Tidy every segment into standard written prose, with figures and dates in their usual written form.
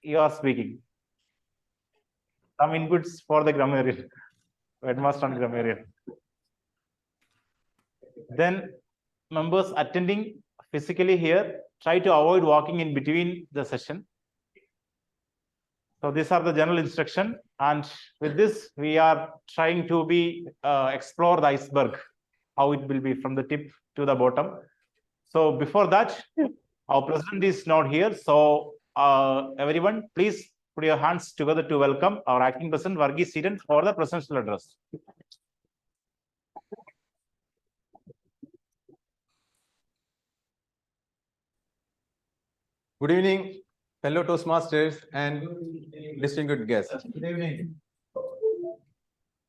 you are speaking. Some inputs for the grammarian, headmaster and grammarian. Then members attending physically here, try to avoid walking in between the session. So these are the general instruction, and with this we are trying to explore the iceberg, how it will be from the tip to the bottom. So before that, our president is not here. So everyone, please put your hands together to welcome our acting president Varghese Siran for the presidential address. Good evening, fellow Toastmasters and distinguished guests. Good evening.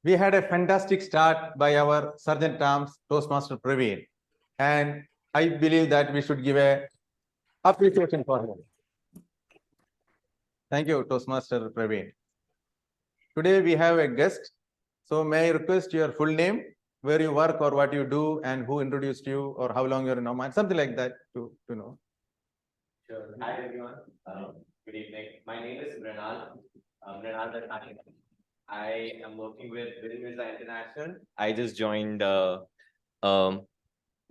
We had a fantastic start by our Sergeant Arms Toastmaster Praveen, and I believe that we should give a appreciation for him. Thank you, Toastmaster Praveen. Today we have a guest, so may I request your full name, where you work or what you do, and who introduced you, or how long you're in Oman, something like that to know. Sure. Hi everyone. Good evening. My name is Mrinal. Mrinal Datta. I am working with Bill Mirza International. I just joined a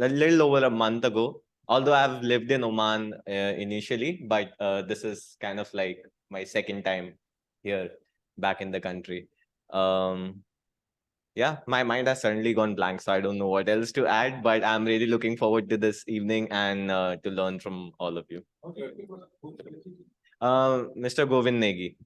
little over a month ago. Although I've lived in Oman initially, but this is kind of like my second time here back in the country. Yeah, my mind has suddenly gone blank, so I don't know what else to add, but I'm really looking forward to this evening and to learn from all of you. Okay. Mr. Govind Negi.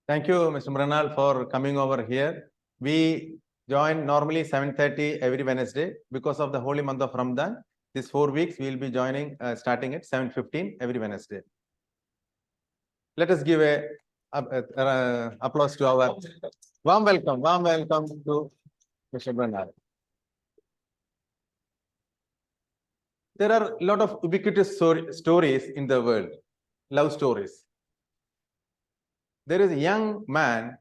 Thank you, Mr. Mranal, for coming over here. We join normally 7:30 every Wednesday because of the holy month of Ramadan. These 4 weeks, we will be joining, starting at 7:15 every Wednesday. Let us give a applause to our warm welcome to Mr. Mranal. There are a lot of ubiquitous stories in the world, love stories. There is a young man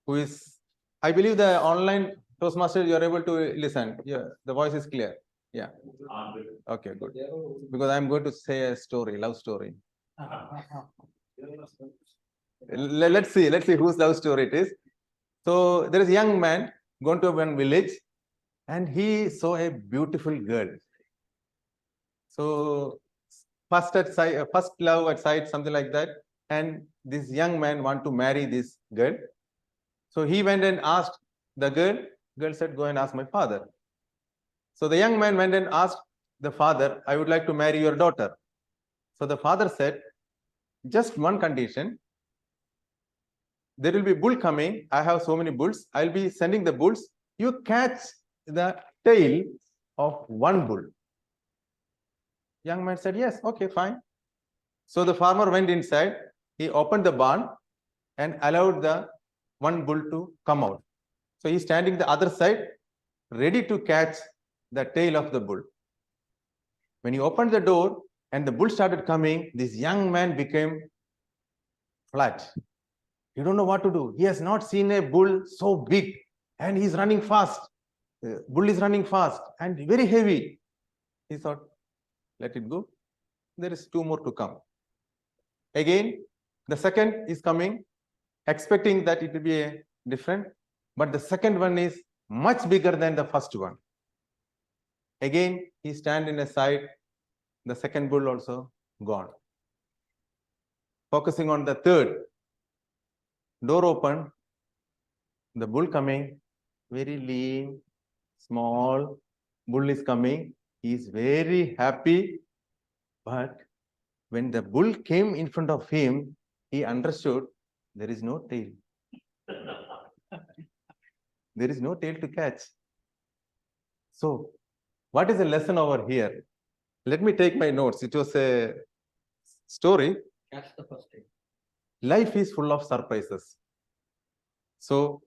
who is, I believe the online Toastmaster, you are able to listen. Yeah, the voice is clear. Yeah. Okay, good. Because I'm going to say a story, love story. Let's see whose love story it is. So there is a young man going to one village and he saw a beautiful girl. So first love at sight, something like that. And this young man want to marry this girl. So he went and asked the girl. Girl said, go and ask my father. So the young man went and asked the father, I would like to marry your daughter. So the father said, just one condition. There will be bull coming. I have so many bulls. I'll be sending the bulls. You catch the tail of one bull. Young man said, yes, okay, fine. So the farmer went inside. He opened the barn and allowed the one bull to come out. So he's standing the other side, ready to catch the tail of the bull. When he opened the door and the bull started coming, this young man became flat. He don't know what to do. He has not seen a bull so big and he's running fast. The bull is running fast and very heavy. He thought, let it go. There is 2 more to come. Again, the second is coming, expecting that it will be different. But the second one is much bigger than the first one. Again, he stand in a side. The second bull also gone. Focusing on the third. Door open. The bull coming. Very lean, small. Bull is coming. He is very happy. But when the bull came in front of him, he understood there is no tail. There is no tail to catch. So, what is the lesson over here? Let me take my notes. It was a story. Catch the first tail. Life is full of surprises. So,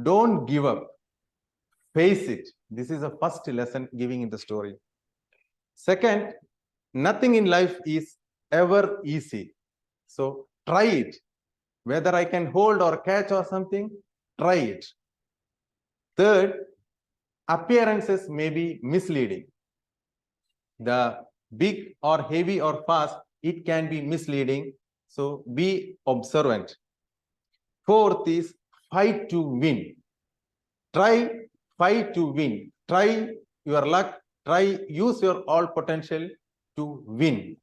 don't give up. Face it. This is the first lesson giving in the story. Second, nothing in life is ever easy. So, try it. Whether I can hold or catch or something, try it. Third, appearances may be misleading. The big or heavy or fast, it can be misleading. So be observant. Fourth is fight to win. Try, fight to win. Try your luck. Try, use your all potential to win.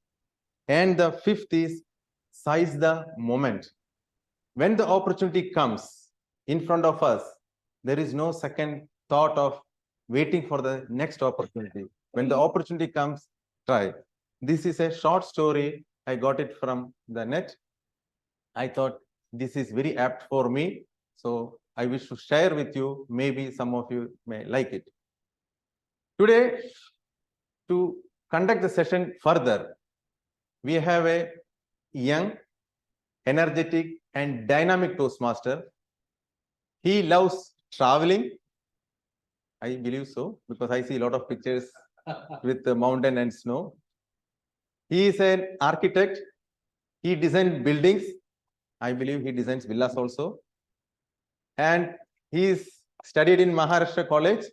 And the fifth is seize the moment. When the opportunity comes in front of us, there is no second thought of waiting for the next opportunity. When the opportunity comes, try. This is a short story. I got it from the net. I thought this is very apt for me. So I wish to share with you. Maybe some of you may like it. Today, to conduct the session further, we have a young, energetic, and dynamic Toastmaster. He loves traveling. I believe so, because I see a lot of pictures with the mountain and snow. He is an architect. He designed buildings. I believe he designs villas also. And he is studied in Maharashtra College.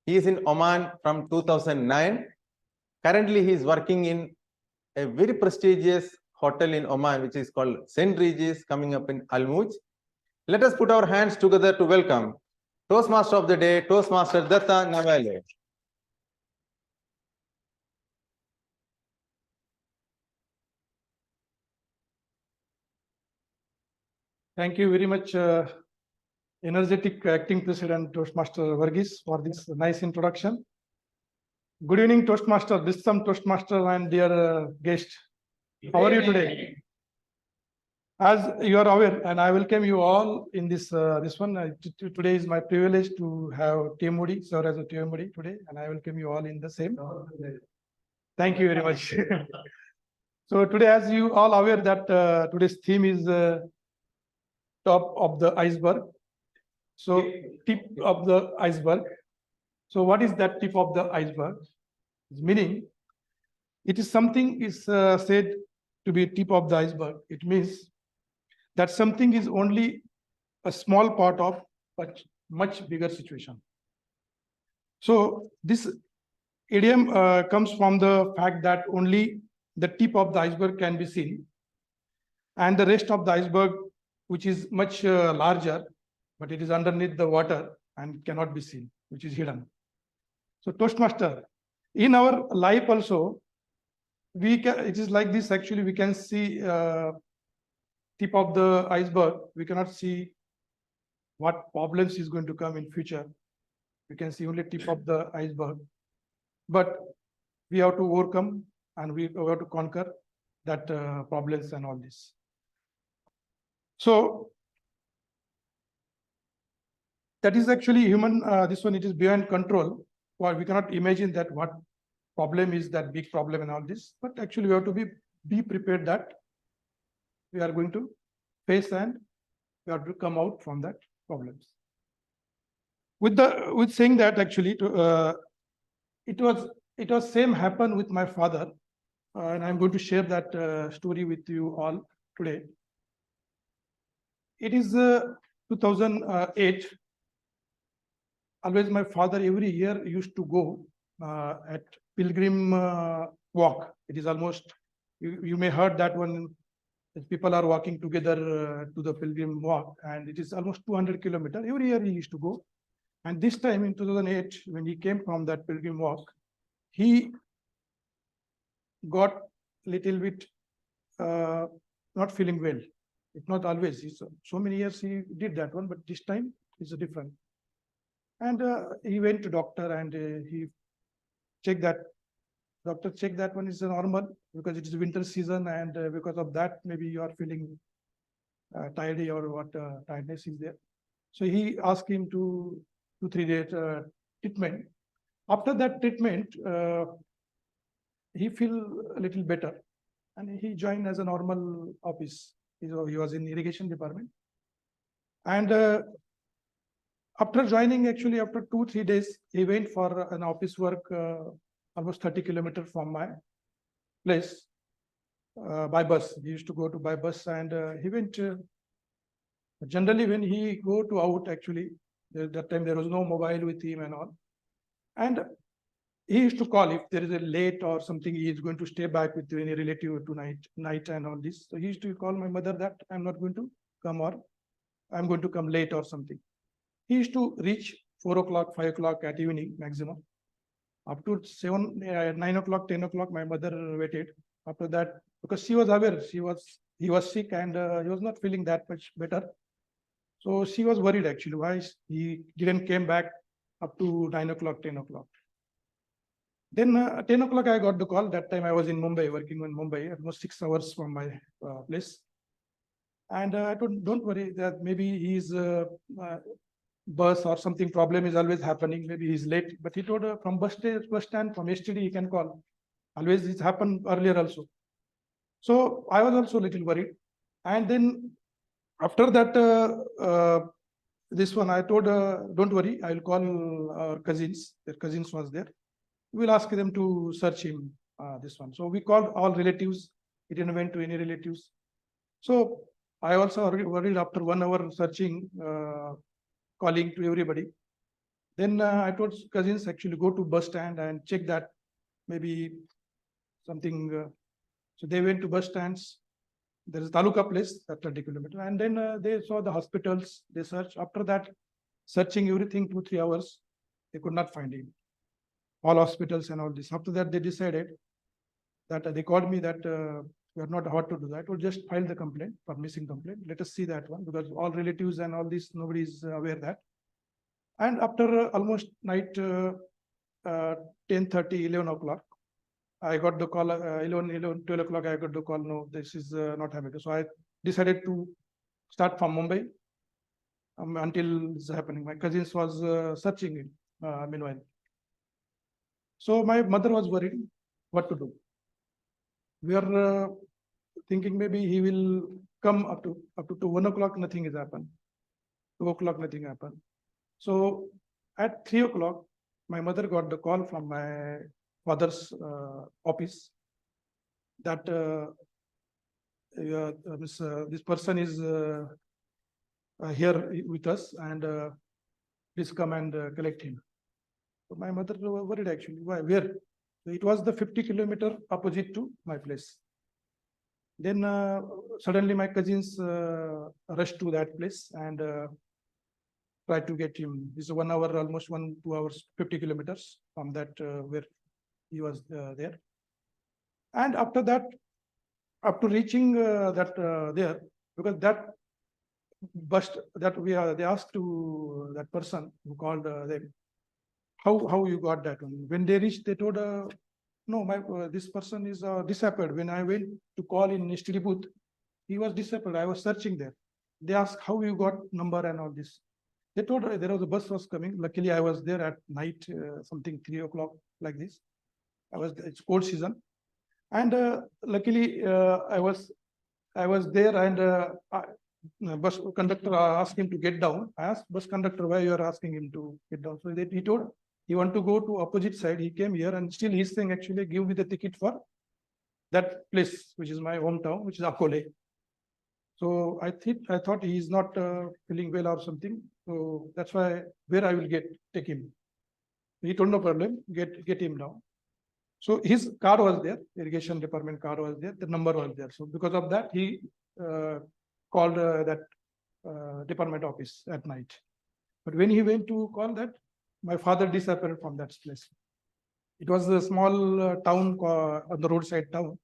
He is in Oman from 2009. Currently, he is working in a very prestigious hotel in Oman, which is called St. Regis, coming up in Almuj. Let us put our hands together to welcome Toastmaster of the day, Toastmaster Datta Nawale. Thank you very much, energetic acting president Toastmaster Varghese, for this nice introduction. Good evening, Toastmaster, Distam Toastmaster, and dear guest. How are you today? As you are aware, and I welcome you all in this this one. Today is my privilege to have TMOD, sir, as a TMOD today, and I welcome you all in the same. Thank you very much. So today, as you all aware, that today's theme is top of the iceberg. So tip of the iceberg. So what is that tip of the iceberg? Meaning, it is something is said to be tip of the iceberg. It means that something is only a small part of a much bigger situation. So this idiom comes from the fact that only the tip of the iceberg can be seen, and the rest of the iceberg, which is much larger, but it is underneath the water and cannot be seen, which is hidden. So Toastmaster, in our life also, we can, it is like this. Actually, we can see tip of the iceberg. We cannot see what problems is going to come in future. We can see only tip of the iceberg, but we have to overcome and we have to conquer that problems and all this. So that is actually human. This one, it is beyond control. Well, we cannot imagine that what problem is that big problem and all this, but actually we have to be prepared that we are going to face and we have to come out from that problems. With saying that, actually, it was same happen with my father, and I'm going to share that story with you all today. It is 2008. Always my father every year used to go at pilgrim walk. It is almost, you may heard that one, people are walking together to the pilgrim walk, and it is almost 200 kilometers. Every year he used to go. And this time in 2008, when he came from that pilgrim walk, he got little bit not feeling well. It's not always. So many years he did that one, but this time it's different. And he went to doctor and he checked that. Doctor checked that one is normal because it is winter season, and because of that maybe you are feeling tired or what tiredness is there. So he asked him to 2-3 days treatment. After that treatment, he feel a little better, and he joined as a normal office. He was in irrigation department, and after joining, actually after 2-3 days, he went for an office work almost 30 kilometers from my place by bus. He used to go to by bus, and he went. Generally, when he go to out, actually, that time there was no mobile with him and all. And he used to call if there is a late or something, he is going to stay back with any relative tonight and all this. So he used to call my mother that I'm not going to come, or I'm going to come late or something. He used to reach 4 o'clock, 5 o'clock at evening maximum. Up to 7, 9 o'clock, 10 o'clock, my mother waited. After that, because she was aware, he was sick and he was not feeling that much better. So she was worried actually why he didn't came back up to 9 o'clock, 10 o'clock. Then 10 o'clock, I got the call. That time I was in Mumbai, working in Mumbai, almost 6 hours from my place. And I told, don't worry, that maybe he's bus or something problem is always happening. Maybe he's late. But he told from bus stand, from yesterday he can call. Always it's happened earlier also. So I was also a little worried. And then after that, this one I told, don't worry, I'll call our cousins. Their cousins was there. We'll ask them to search him, this one. So we called all relatives. He didn't went to any relatives. So I also worried after 1 hour searching, calling to everybody. Then I told cousins actually go to bus stand and check that maybe something. So they went to bus stands. There is Taluka place at 30 kilometers. And then they saw the hospitals. They searched. After that, searching everything 2-3 hours, they could not find him. All hospitals and all this. After that, they decided that they called me that we are not what to do that. We'll just file the complaint for missing complaint. Let us see that one, because all relatives and all this, nobody is aware that. And after almost night 10:30, 11 o'clock, I got the call, 11, 12 o'clock, I got the call, no, this is not happening. So I decided to start from Mumbai until it's happening. My cousins was searching it meanwhile. So my mother was worried what to do. We are thinking maybe he will come up to 1 o'clock, nothing has happened. 2 o'clock, nothing happened. So at 3 o'clock, my mother got the call from my father's office that this person is here with us, and please come and collect him. So my mother was worried actually. Why? Where? It was the 50 kilometer opposite to my place. Then suddenly my cousins rushed to that place and tried to get him. It's 1 hour, almost 1-2 hours, 50 kilometers from that where he was there. And after that, up to reaching that there, because that bus that they asked to that person who called them, how you got that one. When they reached, they told, no, this person is disappeared. When I went to call in STD booth, he was disappeared. I was searching there. They asked how you got number and all this. They told there was a bus was coming. Luckily, I was there at night, something 3 o'clock like this. It's cold season, and luckily I was there, and bus conductor asked him to get down. I asked bus conductor why you are asking him to get down. So he told he want to go to opposite side. He came here, and still he's saying actually give me the ticket for that place, which is my hometown, which is Akole. So I thought he is not feeling well or something. So that's why where I will take him. He told no problem, get him down. So his car was there, irrigation department car was there, the number was there. So because of that, he called that department office at night. But when he went to call that, my father disappeared from that place. It was a small town on the roadside town,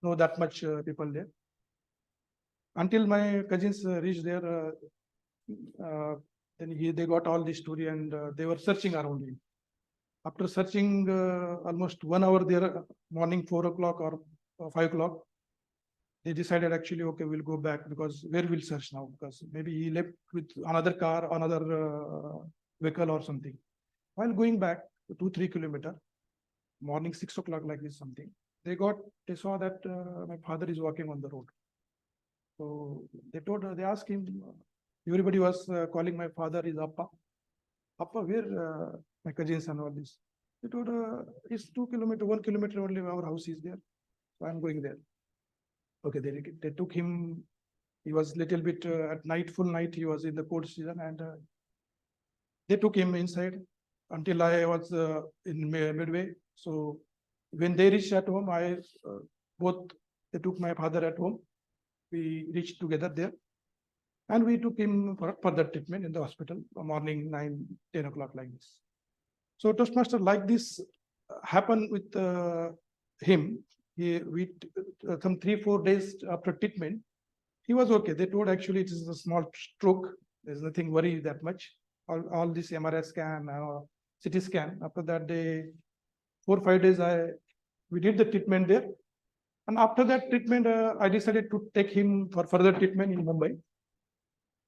no that much people there. Until my cousins reached there, then they got all the story, and they were searching around him. After searching almost 1 hour there, morning 4 o'clock or 5 o'clock, they decided actually, okay, we'll go back, because where we'll search now? Because maybe he left with another car, another vehicle or something. While going back 2-3 kilometers, morning 6 o'clock like this something, they saw that my father is walking on the road. So they asked him, everybody was calling my father is Appa. Appa, where my cousins and all this? They told, it's 2 kilometers, 1 kilometer only our house is there. So I'm going there. Okay, they took him. He was little bit at night, full night, he was in the cold season, and they took him inside. until I was in midway. So when they reached at home, they took my father at home. We reached together there. And we took him for further treatment in the hospital, morning 9, 10 o'clock like this. So Toastmaster, like this happened with him. Some 3-4 days after treatment, he was okay. They told actually it is a small stroke. There's nothing worry that much. All this MRI scan, CT scan. After that, 4-5 days, we did the treatment there. And after that treatment, I decided to take him for further treatment in Mumbai.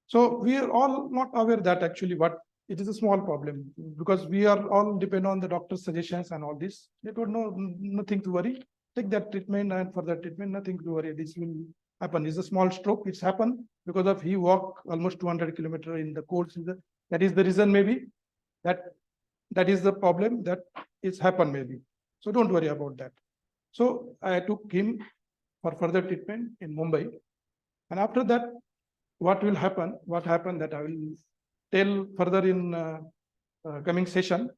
So we are all not aware that actually what it is a small problem, because we are all depend on the doctor's suggestions and all this. They told no, nothing to worry. Take that treatment, and for that treatment, nothing to worry. This will happen. It's a small stroke. It's happened because of he walked almost 200 kilometers in the cold season. That is the reason maybe that is the problem that is happened maybe. So don't worry about that. So I took him for further treatment in Mumbai. And after that, what happened that I will tell further in coming session.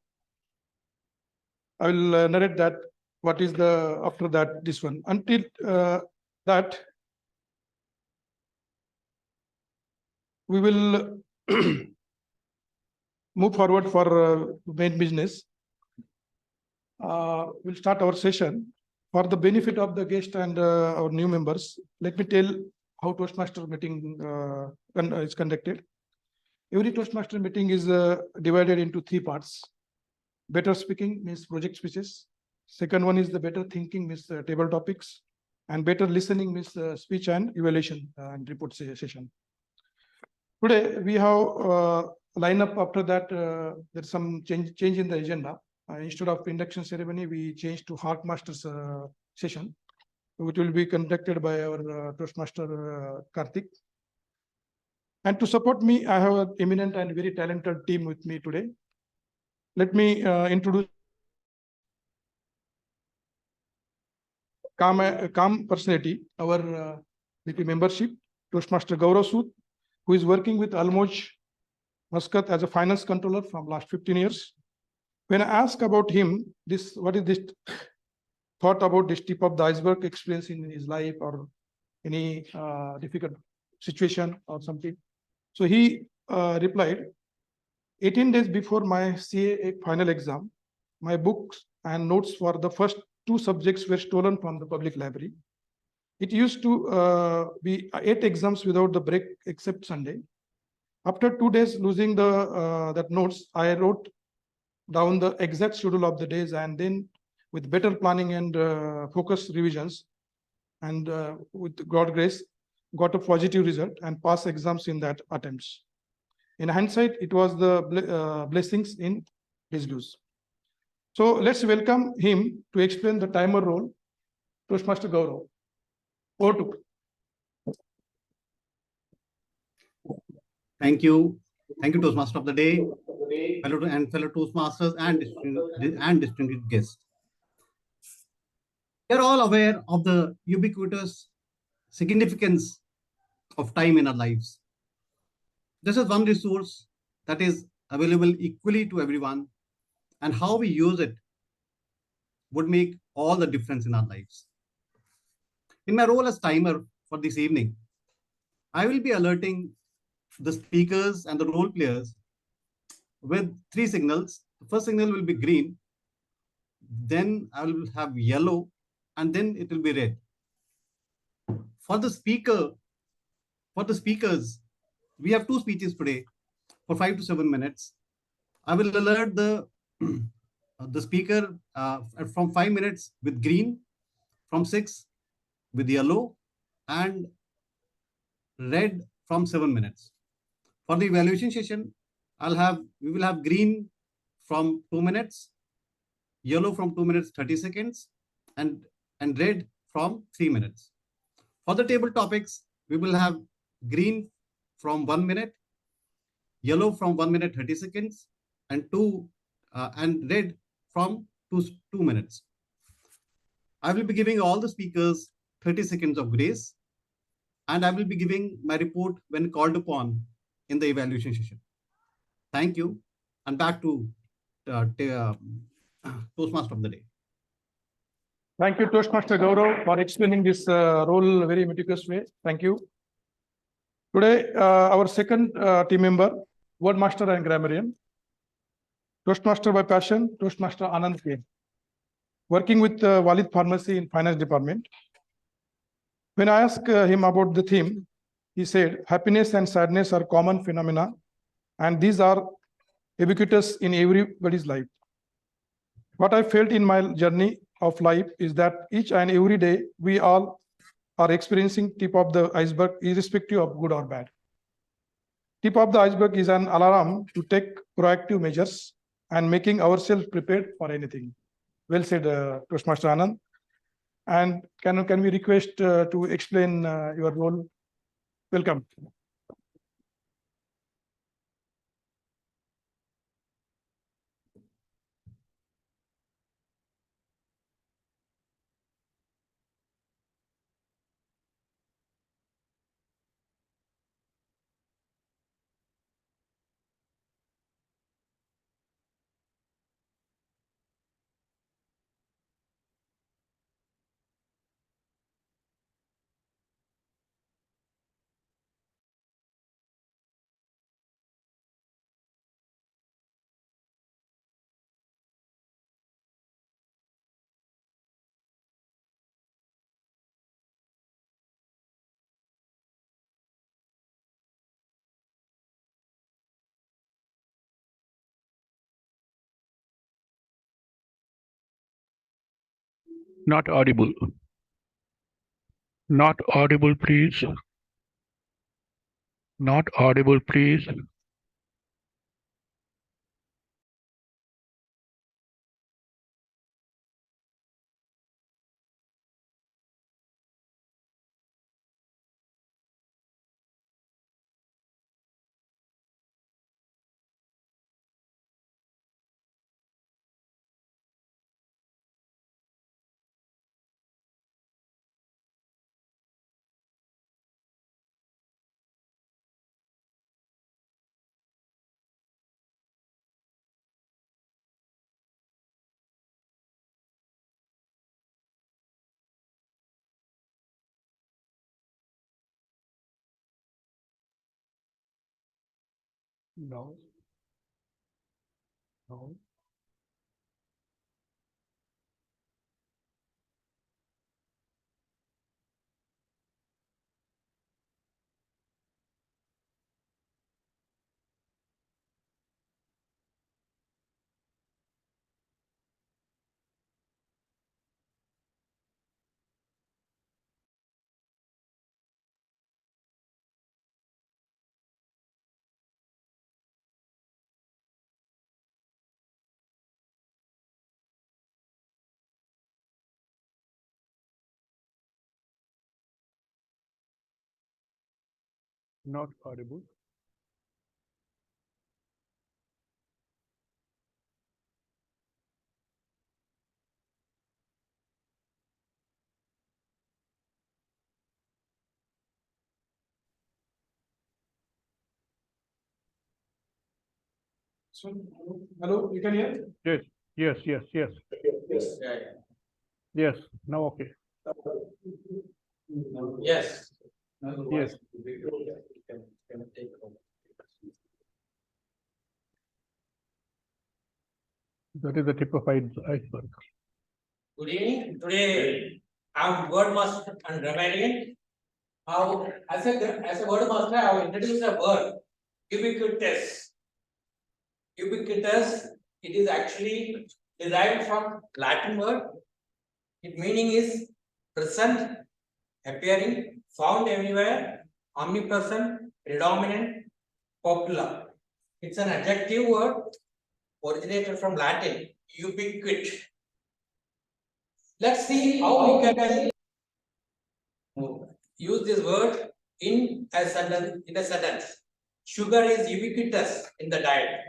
I will narrate that what is the after that this one. Until that we will move forward for main business. We'll start our session. For the benefit of the guest and our new members, let me tell how Toastmaster meeting is conducted. Every Toastmaster meeting is divided into 3 parts. Better speaking means project speeches. Second one is the better thinking means table topics. And better listening means speech and evaluation and report session. Today we have lineup. After that, there's some change in the agenda. Instead of induction ceremony, we changed to Heart Masters session, which will be conducted by our Toastmaster Karthik. And to support me, I have an eminent and very talented team with me today. Let me introduce calm personality, our VP membership, Toastmaster Gaurav Sood, who is working with Almoj Muscat as a finance controller from last 15 years. When I ask about him, what is this thought about this tip of the iceberg experience in his life or any difficult situation or something. So he replied, 18 days before my CA final exam, my books and notes for the first 2 subjects were stolen from the public library. It used to be 8 exams without the break except Sunday. After 2 days losing that notes, I wrote down the exact schedule of the days, and then with better planning and focused revisions, and with God's grace, got a positive result and passed exams in that attempts. In hindsight, it was the blessings in disguise. So let's welcome him to explain the timer role, Toastmaster Gaurav. Over to you. Thank you. Thank you, Toastmaster of the day, fellow Toastmasters and distinguished guests. We are all aware of the ubiquitous significance of time in our lives. This is one resource that is available equally to everyone, and how we use it would make all the difference in our lives. In my role as timer for this evening, I will be alerting the speakers and the role players with 3 signals. The first signal will be green, then I will have yellow, and then it will be red. For the speakers, we have 2 speeches today for 5 to 7 minutes. I will alert the speaker from 5 minutes with green, from 6 with yellow, and red from 7 minutes. For the evaluation session, we will have green from 2 minutes, yellow from 2 minutes 30 seconds, and red from 3 minutes. For the table topics, we will have green from 1 minute, yellow from 1 minute 30 seconds, and red from 2 minutes. I will be giving all the speakers 30 seconds of grace, and I will be giving my report when called upon in the evaluation session. Thank you, and back to Toastmaster of the day. Thank you, Toastmaster Gaurav, for explaining this role very meticulous way. Thank you. Today, our second team member, Wordmaster and Grammarian. Toastmaster by passion, Toastmaster Anand K. Working with Walid Pharmacy in Finance Department. When I asked him about the theme, he said, happiness and sadness are common phenomena, and these are ubiquitous in everybody's life. What I felt in my journey of life is that each and every day, we all are experiencing tip of the iceberg, irrespective of good or bad. Tip of the iceberg is an alarm to take proactive measures and making ourselves prepared for anything. Well said, Toastmaster Anand. And can we request to explain your role? Welcome. Not audible. Not audible, please. Not audible, please. No. No. Not audible. So, hello, you can hear? Yes, yes, yes, yes. Yes, now okay. Yes. Yes. That is the tip of iceberg. Good evening. Today I'm wordmaster and grammarian. How as a wordmaster, I will introduce a word ubiquitous. Ubiquitous, it is actually derived from Latin word. Its meaning is present, appearing, found everywhere, omnipresent, predominant, popular. It's an adjective word originated from Latin, ubiquit. Let's see how we can use this word in a sentence. Sugar is ubiquitous in the diet.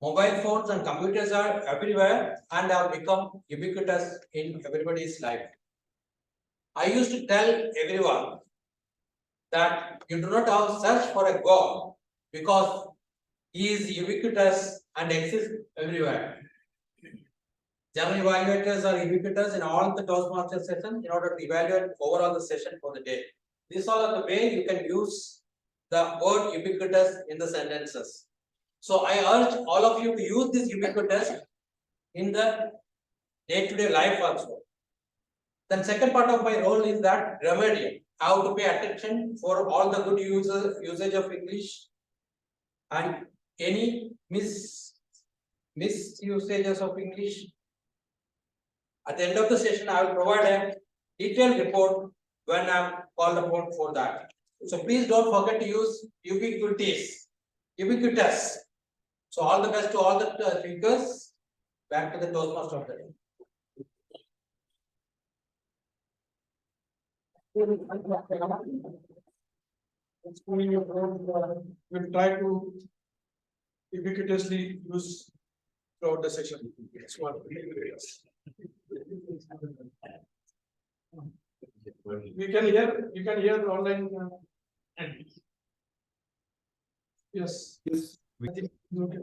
Mobile phones and computers are everywhere and have become ubiquitous in everybody's life. I used to tell everyone that you do not have search for a God because he is ubiquitous and exists everywhere. General evaluators are ubiquitous in all the Toastmaster sessions in order to evaluate overall the session for the day. These all are the way you can use the word ubiquitous in the sentences. So I urge all of you to use this ubiquitous in the day-to-day life also. Then second part of my role is that remedy, how to pay attention for all the good usage of English and any misusages of English. At the end of the session, I will provide a detailed report when I am called upon for that. So please don't forget to use ubiquitous. So all the best to all the speakers. Back to the Toastmaster of the day. We'll try to ubiquitously use throughout the session. That's what we can hear. You can hear the online. Yes. Yes. I think it's okay.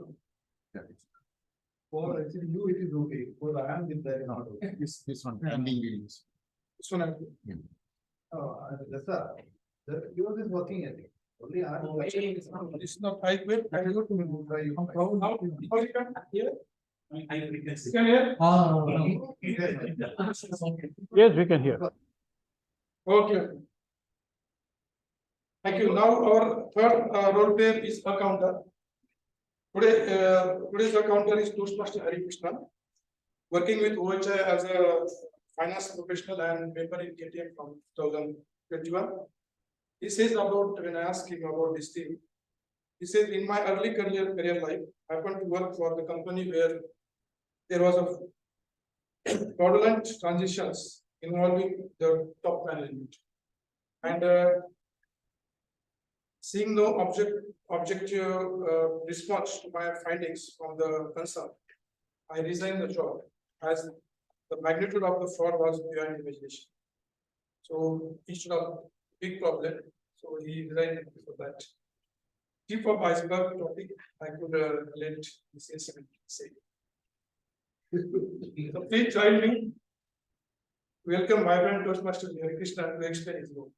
For actually you, it is okay. For I am with that not okay. This one ending videos. This one. That's yours is working, I think. Only I. It's not high grade. I go to how you can hear? You can hear? Yes, we can hear. Okay. Thank you. Now our third role player is accountant. Today's accountant is Toastmaster Hari Krishna, working with OHI as a finance professional and member in KTM from 2021. He says about, when I asked him about this thing, he says, in my early career life, I happened to work for the company where there was a fraudulent transitions involving the top management. And seeing no objective response to my findings from the concern, I resigned the job as the magnitude of the fraud was beyond imagination. So instead of big problem, so he resigned for that. Tip of iceberg topic, I could relate this incident. Say. So please join me. Welcome vibrant Toastmaster Hari Krishna to explain his role.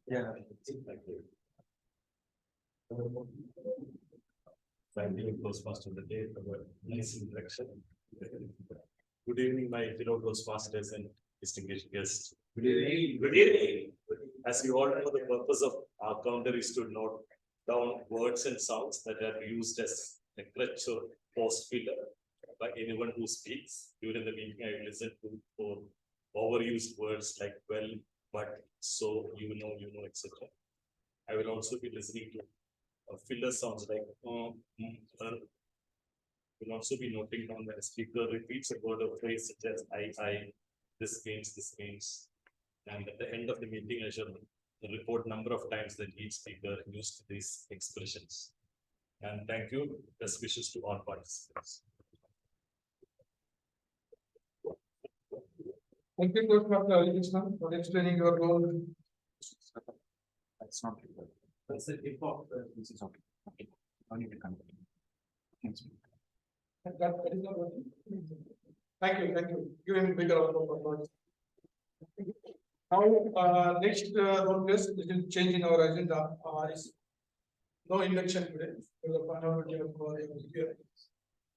Yeah. Thank you, Toastmaster of the day, for the nice introduction. Good evening, my fellow Toastmasters and distinguished guests. Good evening. Good evening. As you all know, the purpose of our counter is to note down words and sounds that are used as a crutch or post filler by anyone who speaks. During the meeting, I listened to for overused words like well, but, so, you know, etc. I will also be listening to filler sounds like will also be noting down when a speaker repeats a word or phrase such as I, this means. And at the end of the meeting, I shall report number of times that each speaker used these expressions. And thank you. Best wishes to all participants. Thank you, Toastmaster Hari Krishna, for explaining your role. That's not good. That's the tip of this is okay. Okay. No need to continue. Thanks. That is not working. Thank you. Give him bigger round of applause. Now, next role plays, little change in our agenda is no induction today.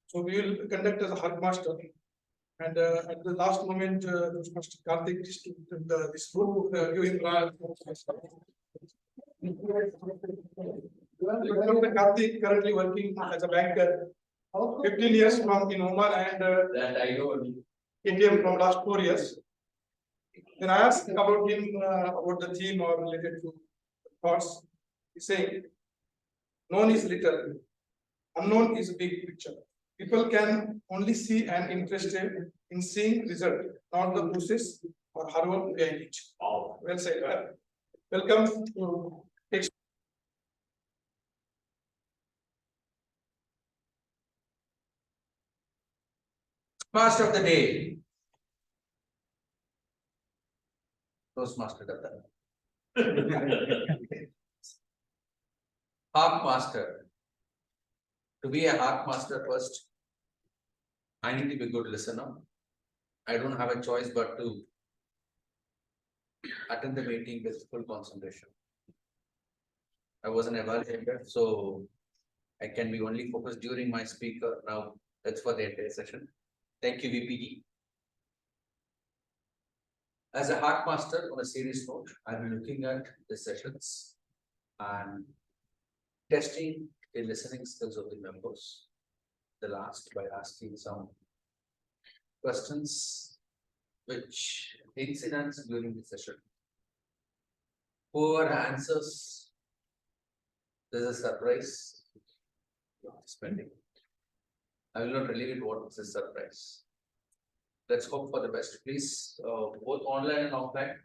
So we will conduct as a hug master. And at the last moment, Mr. Karthik took this group, give him Karthik currently working as a banker, 15 years from in Oman and That I know. KTM from last 4 years. When I asked about him about the theme or related to thoughts, he said, known is little, unknown is a big picture. People can only see and interested in seeing result, not the process or hard work behind it. Oh, well said. Welcome to Master of the day. Toastmaster Datta. Hark master. To be a hark master first, I need to be a good listener. I don't have a choice but to attend the meeting with full concentration. I was an evaluator, so I can be only focused during my speaker. Now, that's for the entire session. Thank you, VPD. As a hark master, on a serious note, I'll be looking at the sessions and testing the listening skills of the members. The last by asking some questions which incidents during the session. Whoever answers, there's a surprise spending. I will not reveal it what is the surprise. Let's hope for the best. Please, both online and offline.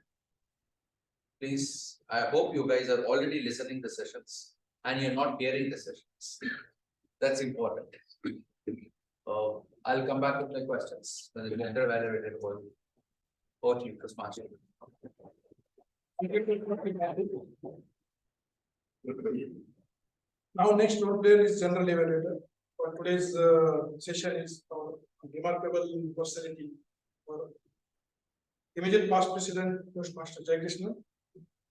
Please, I hope you guys are already listening the sessions and you're not hearing the sessions. That's important. I'll come back with my questions when the vendor evaluated will. Over to you, Chris Marshall. Now, next role player is general evaluator. For today's session is remarkable personality for immediate past president Toastmaster Jai Krishna,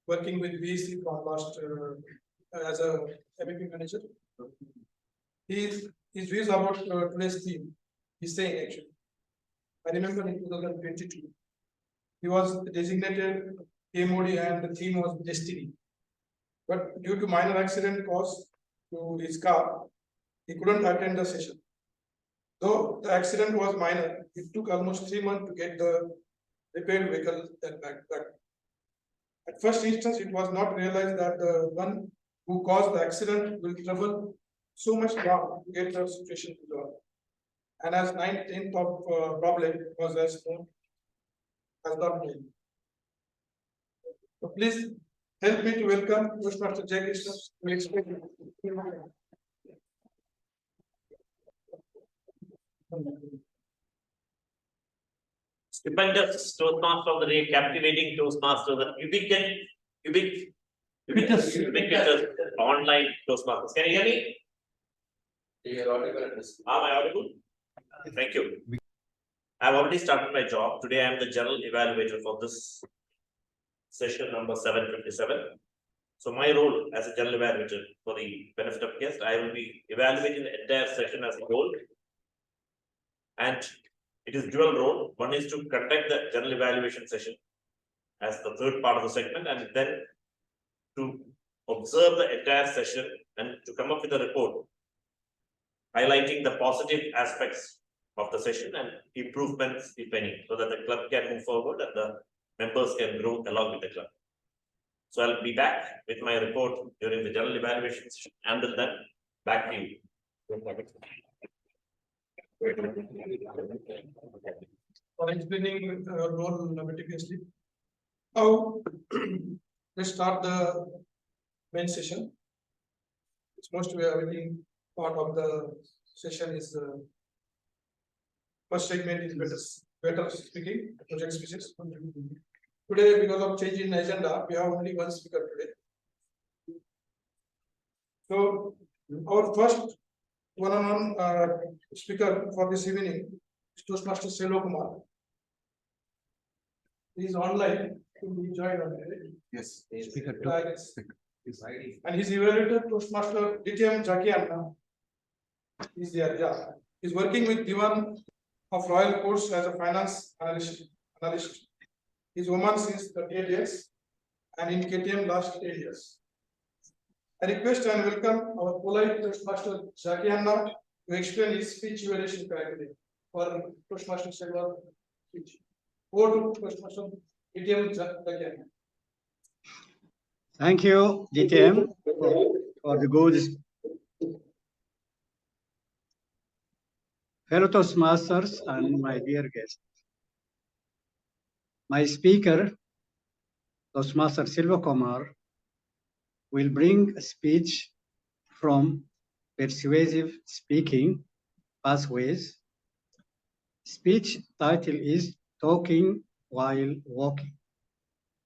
working with VC from last as a MEP manager. His views about today's theme. He's saying actually, I remember in 2022, he was designated TMOD and the theme was destiny. But due to minor accident caused to his car, he couldn't attend the session. Though the accident was minor, it took almost 3 months to get the repaired vehicle back. At first instance, it was not realized that the one who caused the accident will travel so much long to get the situation resolved. And as 19th of problem was as not known. So please help me to welcome Toastmaster Jai Krishna to explain. Stupendous Toastmaster of the day, captivating Toastmaster, the ubiquitous online Toastmasters. Can you hear me? Am I audible? Thank you. I've already started my job. Today I am the general evaluator for this session number 757. So my role as a general evaluator, for the benefit of guests, I will be evaluating the entire session as a whole. And it is dual role. One is to conduct the general evaluation session as the third part of the segment, and then to observe the entire session and to come up with a report highlighting the positive aspects of the session and improvements, if any, so that the club can move forward and the members can grow along with the club. So I'll be back with my report during the general evaluation session. Until then, back to you. For explaining role meticulously. Now, let's start the main session. It's most awaiting part of the session is first segment is better speaking, project speeches. Today, because of change in agenda, we have only one speaker today. So, our first one-on-one speaker for this evening is Toastmaster Selvakumar. He is online. He joined online. Yes. Speaker two. And his evaluator Toastmaster TM Jakianna is there. Yeah, he's working with Diwan of Royal Courts as a finance analyst. He's Oman since 38 years and in KTM last 8 years. I request and welcome our polite Toastmaster Jakianna to explain his speech evaluation criteria for Toastmaster Selva speech. Over to Toastmaster TM Jakianna. Thank you, DTM, for the good. Fellow Toastmasters and my dear guests. My speaker, Toastmaster Selvakumar, will bring a speech from persuasive speaking pathways. Speech title is Talking While Walking.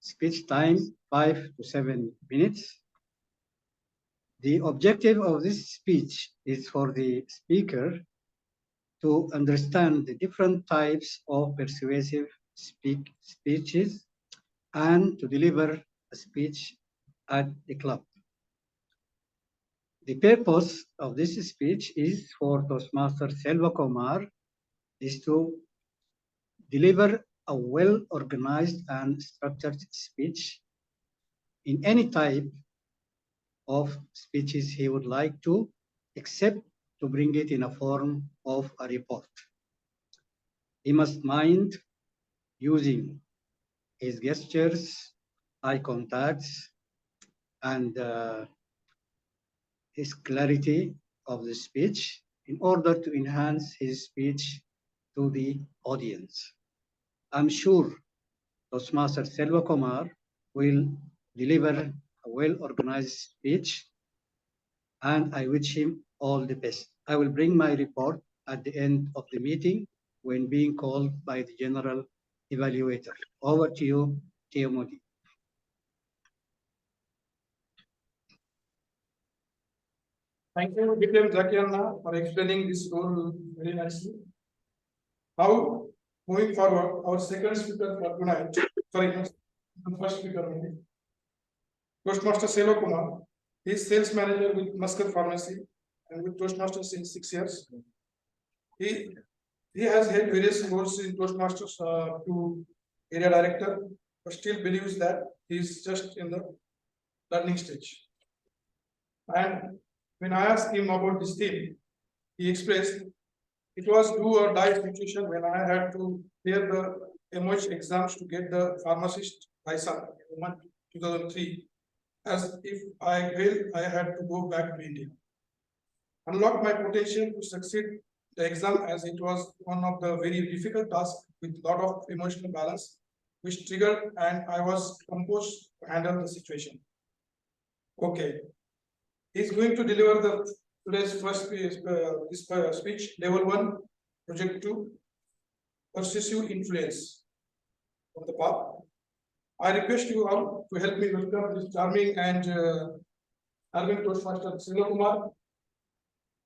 speech time 5 to 7 minutes. The objective of this speech is for the speaker to understand the different types of persuasive speeches and to deliver a speech at the club. The purpose of this speech is for Toastmaster Selvakumar is to deliver a well-organized and structured speech in any type of speeches he would like to, except to bring it in a form of a report. He must mind using his gestures, eye contacts, and his clarity of the speech in order to enhance his speech to the audience. I'm sure Toastmaster Selvakumar will deliver a well-organized speech, and I wish him all the best. I will bring my report at the end of the meeting when being called by the general evaluator. Over to you, TMOD. Thank you, Vikram Zakianna, for explaining this role very nicely. Now, moving forward, our second speaker for tonight, sorry, the first speaker only. Toastmaster Selvakumar. He is sales manager with Muscat Pharmacy and with Toastmasters since 6 years. He has held various roles in Toastmasters to area director, but still believes that he is just in the learning stage. And when I asked him about this theme, he expressed it was do or die situation when I had to clear the MOH exams to get the pharmacist license in 2003. As if I failed, I had to go back to India. Unlock my potential to succeed the exam, as it was one of the very difficult tasks with a lot of emotional balance, which triggered, and I was composed to handle the situation. Okay. He's going to deliver the today's first speech, level 1, project 2, persuasive influence of the path. I request you all to help me welcome this charming and urban Toastmaster Selvakumar,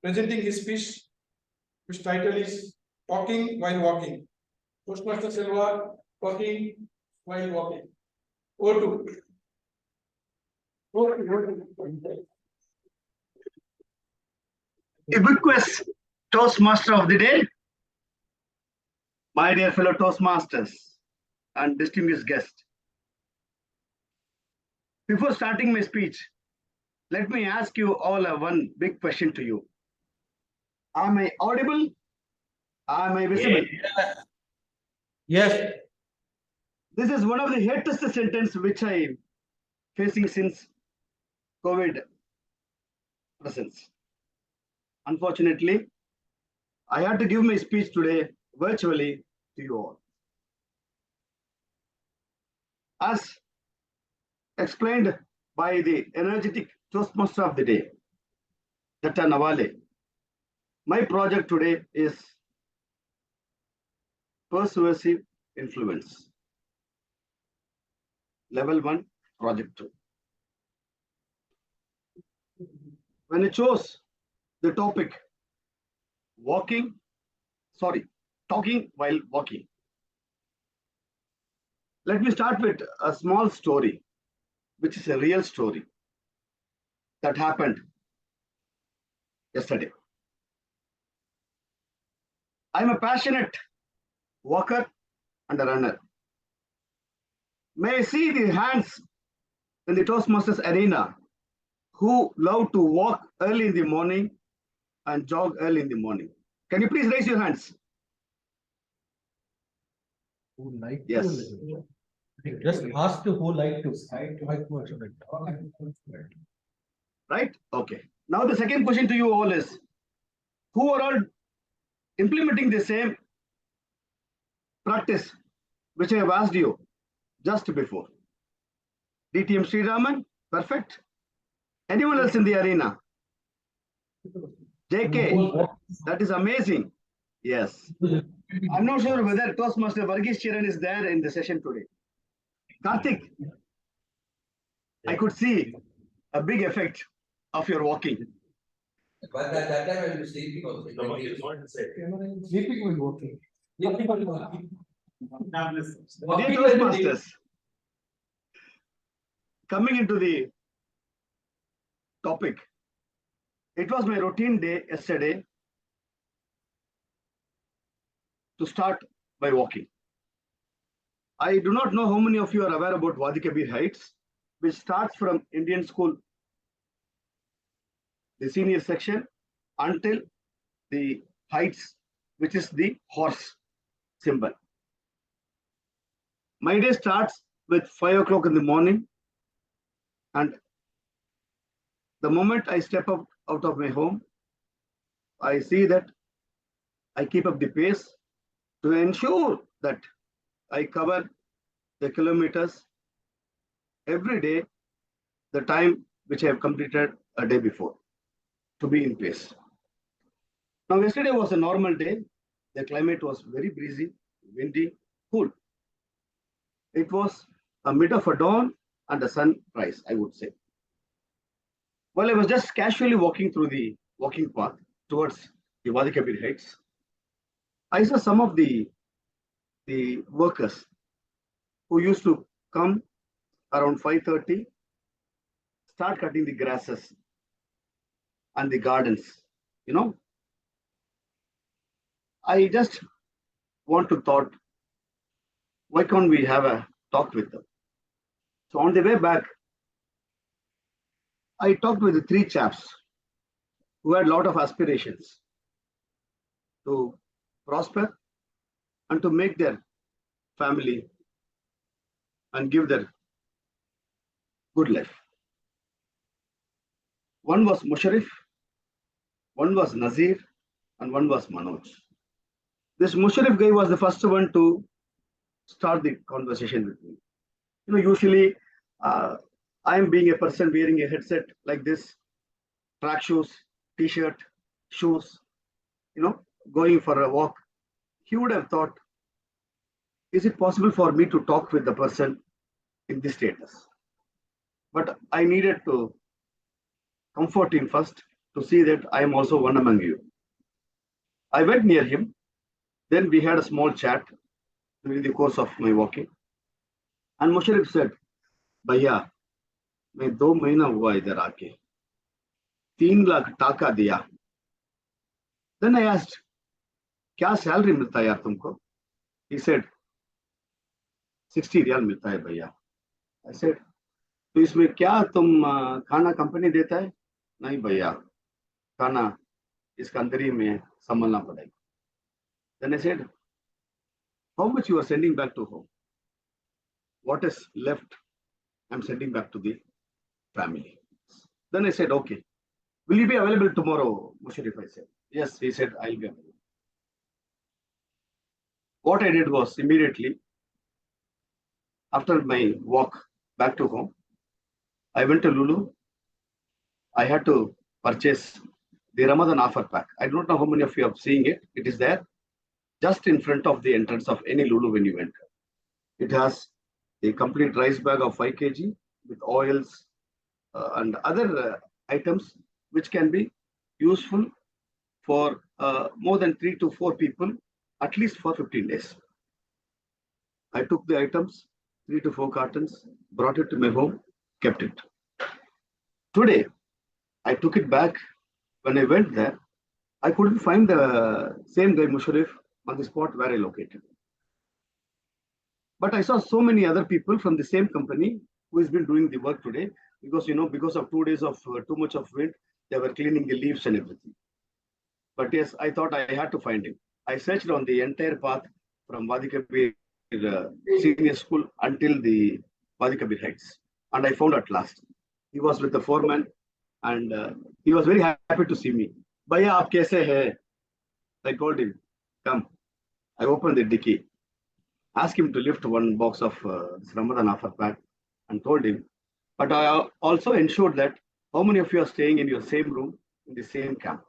presenting his speech, which title is Talking While Walking. Toastmaster Selva, talking while walking. Over to Ubiquitous Toastmaster of the day, my dear fellow Toastmasters and distinguished guests. Before starting my speech, let me ask you all one big question to you. Am I audible? Am I visible? Yes. This is one of the latest sentence which I am facing since COVID presence. Unfortunately, I had to give my speech today virtually to you all. As explained by the energetic Toastmaster of the day, Datta Nawale, my project today is persuasive influence. Level 1, project 2. When I chose the topic, talking while walking. Let me start with a small story, which is a real story that happened yesterday. I'm a passionate walker and a runner. May I see the hands in the Toastmasters arena who love to walk early in the morning and jog early in the morning. Can you please raise your hands? Who like Yes. to? Just ask to who like to. Right? Okay. Now the second question to you all is, who are all implementing the same practice which I have asked you just before? DTM Sriraman, perfect. Anyone else in the arena? JK, that is amazing. Yes. I'm not sure whether Toastmaster Varghese Chiran is there in the session today. Karthik, I could see a big effect of your walking. But at that time I was sleeping also. No, what is not to say. Sleeping will walking. Dear Toastmasters, coming into the topic, it was my routine day yesterday to start by walking. I do not know how many of you are aware about Wadi Kabir Heights, which starts from Indian School, the senior section, until the heights, which is the horse symbol. My day starts with 5 o'clock in the morning, and the moment I step out of my home, I see that I keep up the pace to ensure that I cover the kilometers every day, the time which I have completed a day before, to be in pace. Now, yesterday was a normal day. The climate was very breezy, windy, cool. It was a mid of a dawn and a sunrise, I would say. While I was just casually walking through the walking path towards the Wadi Kabir Heights, I saw some of the workers who used to come around 5:30, start cutting the grasses and the gardens, you know. I just want to thought, why can't we have a talk with them? So on the way back, I talked with the 3 chaps who had a lot of aspirations to prosper and to make their family and give their good life. One was Musharif, one was Nazir, and one was Manoj. This Musharif guy was the first one to start the conversation with me. You know, usually I am being a person wearing a headset like this, track shoes, t-shirt, shoes, you know, going for a walk. He would have thought, is it possible for me to talk with the person in this status? But I needed to comfort him first to see that I am also one among you. I went near him. Then we had a small chat during the course of my walking. And Musharif said, Bhaiya, मैं 2 महीना हुआ इधर आके 3 लाख टाका दिया. Then I asked, क्या salary मिलता है यार तुमको? He said, 60 रियाल मिलता है भैया. I said, तो इसमें क्या तुम खाना कंपनी देता है? नहीं भैया, खाना इसका अंदर ही में संभालना पड़ेगा. Then I said, how much you are sending back to home? What is left? I'm sending back to the family. Then I said, okay. Will you be available tomorrow, Musharif? I said, yes. He said, I'll be available. What I did was immediately, after my walk back to home, I went to Lulu. I had to purchase the Ramadan offer pack. I don't know how many of you are seeing it. It is there just in front of the entrance of any Lulu when you enter. It has a complete rice bag of 5 kg with oils and other items which can be useful for more than 3 to 4 people, at least for 15 days. I took the items, 3 to 4 cartons, brought it to my home, kept it. Today, I took it back. When I went there, I couldn't find the same guy, Musharif, on the spot where I located. But I saw so many other people from the same company who has been doing the work today because, you know, because of 2 days of too much of wind, they were cleaning the leaves and everything. But yes, I thought I had to find him. I searched on the entire path from Wadi Kabir Senior School until the Wadi Kabir Heights. And I found at last. He was with the foreman and he was very happy to see me. Bhaiya, aap kaise hai? I told him, come. I opened the dicky, asked him to lift 1 box of Ramadan offer pack and told him. But I also ensured that how many of you are staying in your same room, in the same camp.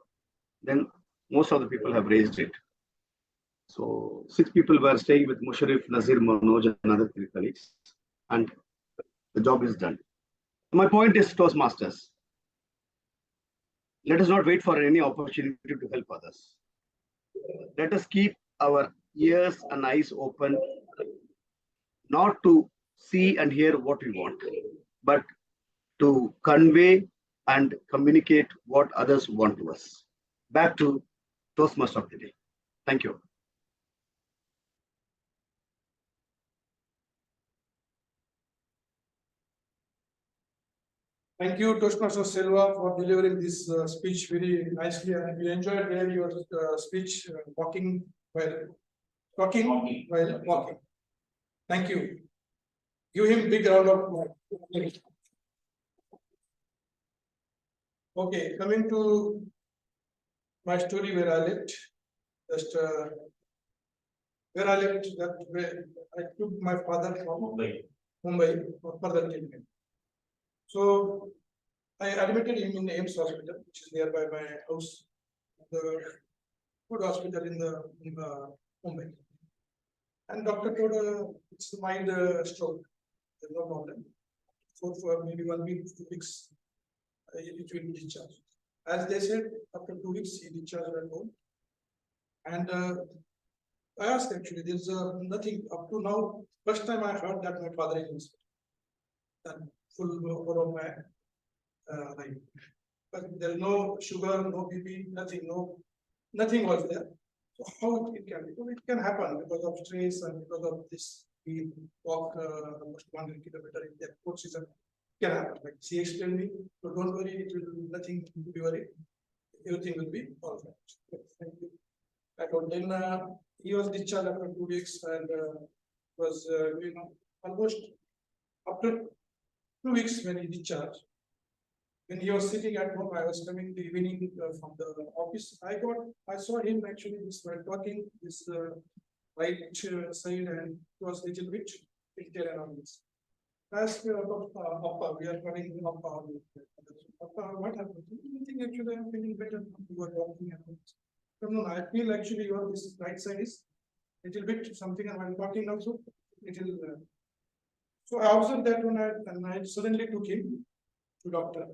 Then most of the people have raised it. So 6 people were staying with Musharif, Nazir, Manoj and other 3 colleagues. and the job is done. My point is, Toastmasters, let us not wait for any opportunity to help others. Let us keep our ears and eyes open, not to see and hear what we want, but to convey and communicate what others want to us. Back to Toastmaster of the day. Thank you. Thank you, Toastmaster Selva, for delivering this speech very nicely. And we enjoyed really your speech, walking while talking while walking. Thank you. Give him big round of applause. Okay, coming to my story where I lived, just where I lived, that where I took my father from Mumbai for further treatment. So I admitted him in the AIMS hospital, which is nearby my house, the good hospital in Mumbai. And doctor told it's a mild stroke, there's no problem. So for maybe 1 week, 2 weeks, it will be discharged. As they said, after 2 weeks, he discharged at home. And I asked actually, there's nothing up to now. First time I heard that my father is in hospital. And full over my life. But there's no sugar, no BP, nothing, nothing was there. So how it can be? Well, it can happen because of stress and because of this. We walk almost 100 kilometers in the cold season. It can happen. Like she explained me, so don't worry, it will nothing to be worried. Everything will be all right. Thank you. Then he was discharged after 2 weeks and was almost after 2 weeks when he discharged. When he was sitting at home, I was coming the evening from the office. I saw him actually this while talking this right side and it was a little bit tilted around this. As we are Appa, we are running Appa. What happened? I think actually I'm feeling better. You are walking and no, I feel actually your this right side is little bit something and while talking also little. So I observed that one and I suddenly took him to doctor.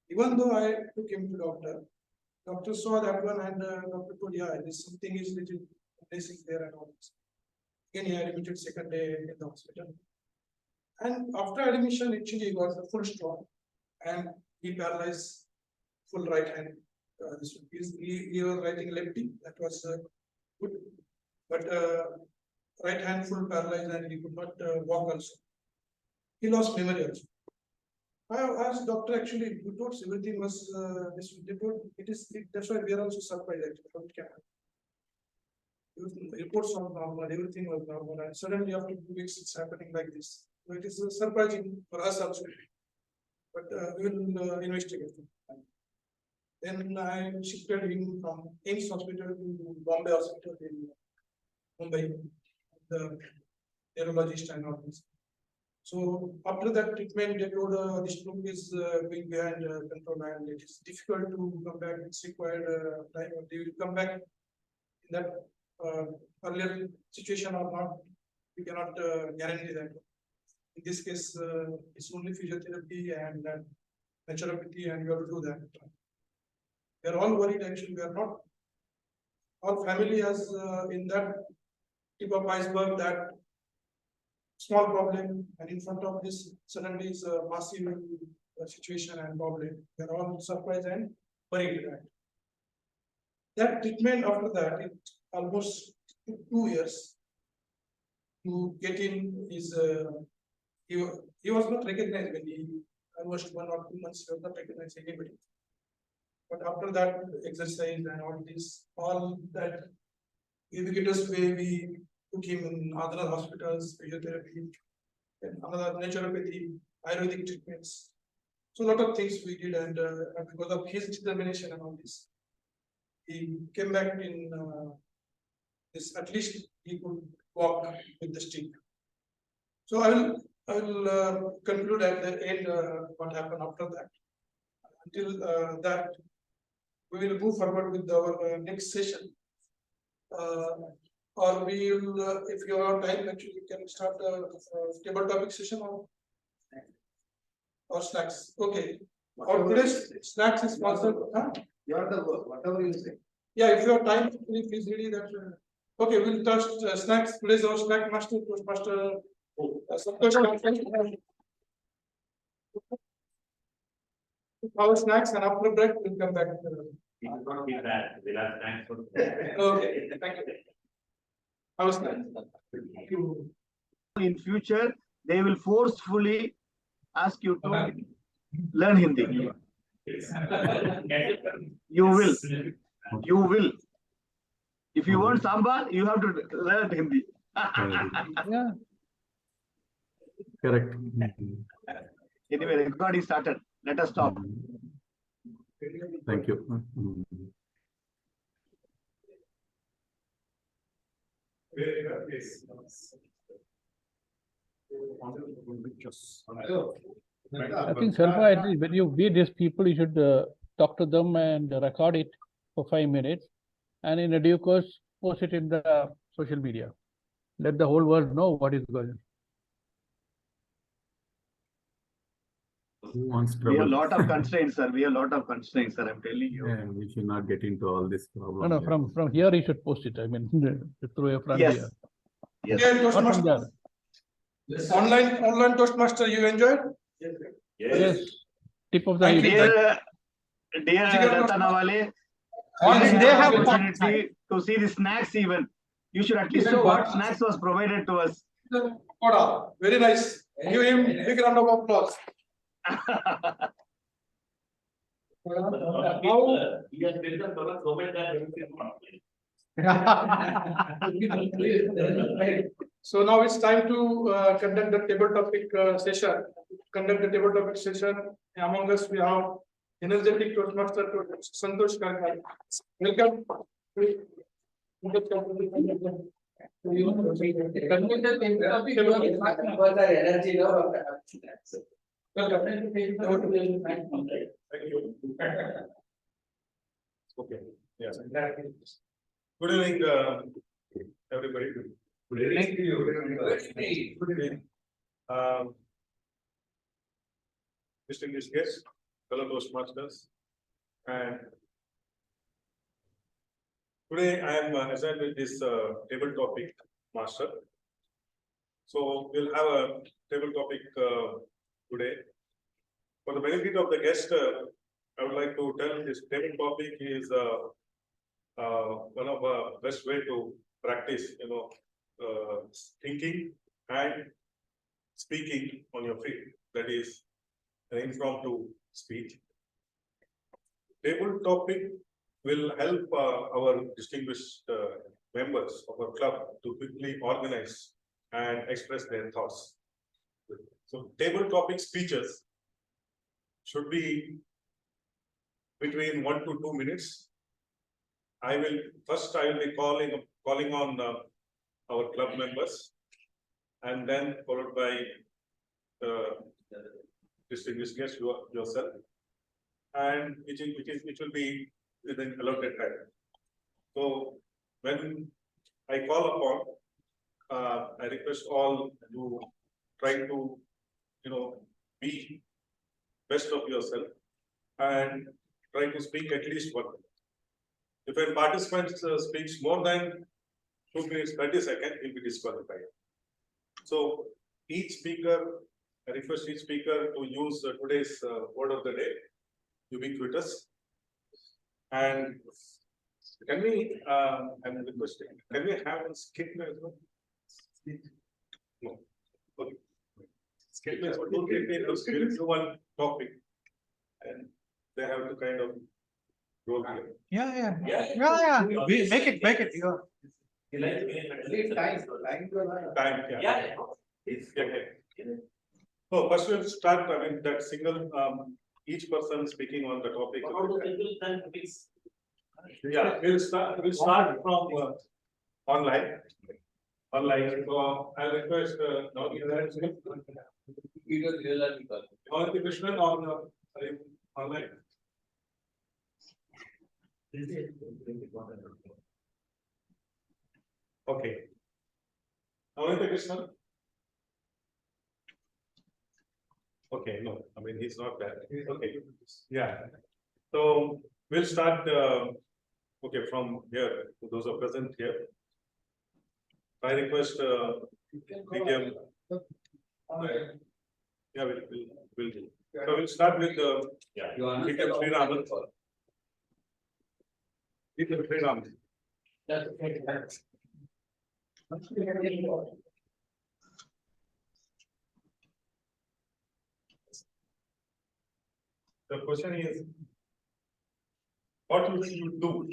Even though I took him to doctor saw that one and doctor told, yeah, this something is little placing there and all this. Again, he admitted second day in the hospital. And after admission, actually he got the full stroke and he paralyzed full right hand. He was writing lefty, that was good. But right hand full paralyzed and he could not walk also. He lost memory also. I asked doctor actually reports everything was this report. That's why we are also surprised actually how it can happen. Reports are normal, everything was normal, and suddenly after 2 weeks it's happening like this. So it is surprising for us also. But we will investigate. Then I shifted him from AIMS hospital to Bombay hospital in Mumbai, the neurologist and all this. So after that treatment, they told this stroke is going behind control and it is difficult to come back. It's required time. They will come back in that earlier situation or not. We cannot guarantee that. In this case, it's only physiotherapy and naturopathy, and you have to do that. We are all worried. Actually, we are not. All family has in that tip of iceberg that small problem, and in front of this suddenly is a massive situation and problem. We are all surprised and worried at that. That treatment after that, it almost took 2 years to get in his. He was not recognized when he almost 1 or 2 months he was not recognized anybody. But after that exercise and all that ubiquitous way we took him in other hospitals, physiotherapy, and another naturopathy, Ayurvedic treatments. So a lot of things we did, and because of his determination and all this, he came back in this. At least he could walk with the stick. So I will conclude at the end what happened after that. Until that, we will move forward with our next session. or we will, if you have time, actually, we can start the table topic session or snacks. Okay. Or today's snacks is sponsored. Huh? You are the whatever you say. Yeah, if you have time, please read that. Okay, we'll touch snacks. Today's our snack master, Master Santosh Kamkar. Our snacks, and after break, we'll come back. It will not be bad. We'll have time for. Okay, thank you. Our snacks. In future, they will forcefully ask you to learn Hindi. You will. You will. If you want sambar, you have to learn Hindi. Yeah. Correct. Anyway, recording started. Let us stop. Thank you. I think Selva, when you meet these people, you should talk to them and record it for 5 minutes, and in a due course, post it in the social media. Let the whole world know what is going on. Who wants We have a trouble? lot of constraints, sir. We have a lot of constraints, sir. I'm telling you. Yeah, we should not get into all this problem. No, from here you should post it. I mean, through a front Yes. here. Yes. Yeah, Not from Toastmaster. there. Online Toastmaster, you enjoyed? Yes. Tip of the Thank you. Ieberg. Dear Datta Nawale, Only you they have opportunity to see the snacks even. You should at least show what snacks was provided to us. Koda. Very nice. Give him big round of applause. Now, You have built up so much that. so now it's time to conduct the table topic session. Conduct the table topic session. Among us, we have energetic Toastmaster Santosh Kamkar. Welcome. Okay, yes. Good evening, everybody. Good evening to you. Good evening. Distinguished guests, fellow Toastmasters, and today I am assigned with this table topic master. So we'll have a table topic today. For the benefit of the guest, I would like to tell this table topic is one of the best way to practice, thinking and speaking on your feet. That is an impromptu speech. Table topic will help our distinguished members of our club to quickly organize and express their thoughts. So table topic speeches should be between 1 to 2 minutes. I will be calling on our club members, and then followed by distinguished guests, yourself, and it will be within allotted time. So when I call upon, I request all to try to be best of yourself and try to speak at least 1 minute. If a participant speaks more than 2 minutes 30 seconds, he'll be disqualified. So each speaker, I request each speaker to use today's word of the day, ubiquitous. And can we, I'm requesting, can we have a skip as well? No. Okay. Skip is what to one topic, and they have to kind of roll here. Yeah. Make it. Time, yeah. So first we'll start, that single, each person speaking on the topic. Yeah, we'll start from online. So I request, Nawale Krishnan on online. Okay. Nawale Krishnan? Okay, no, I mean, he's not there. Okay, yeah. So we'll start, okay, from here, to those who are present here. I request, BKM. Yeah, we'll do. So we'll start with, BKM Sriraman. BKM Sriraman. The question is, what would you do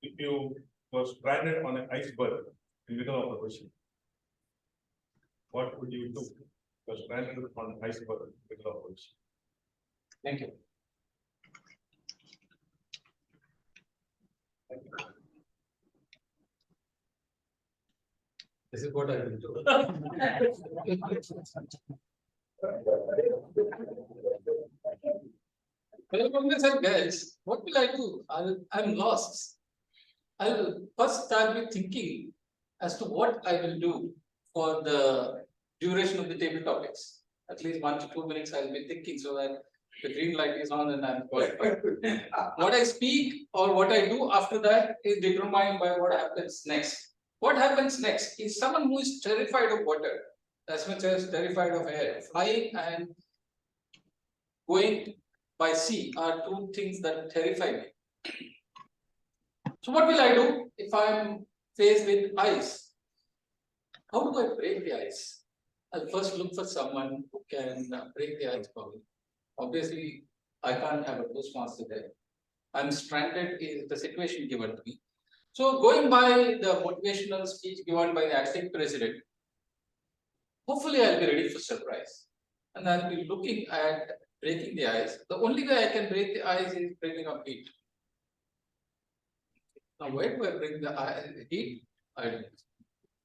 if you were stranded on an iceberg in the middle of the ocean? What would you do if you were stranded on an iceberg in the middle of the ocean? Thank you. This is what I will do. Well, Congress and girls, what will I do? I'm lost. I'll first start with thinking as to what I will do for the duration of the table topics. At least 1 to 2 minutes I'll be thinking so that the green light is on and I'm qualified. What I speak or what I do after that is determined by what happens next. What happens next is someone who is terrified of water, as much as terrified of air. Flying and going by sea are two things that terrify me. So what will I do if I'm faced with ice? How do I break the ice? I'll first look for someone who can break the ice for me. Obviously, I can't have a postmaster there. I'm stranded in the situation given to me. So going by the motivational speech given by the acting president, hopefully I'll be ready for surprise. And I'll be looking at breaking the ice. The only way I can break the ice is bringing up heat. Now, where do I bring the heat?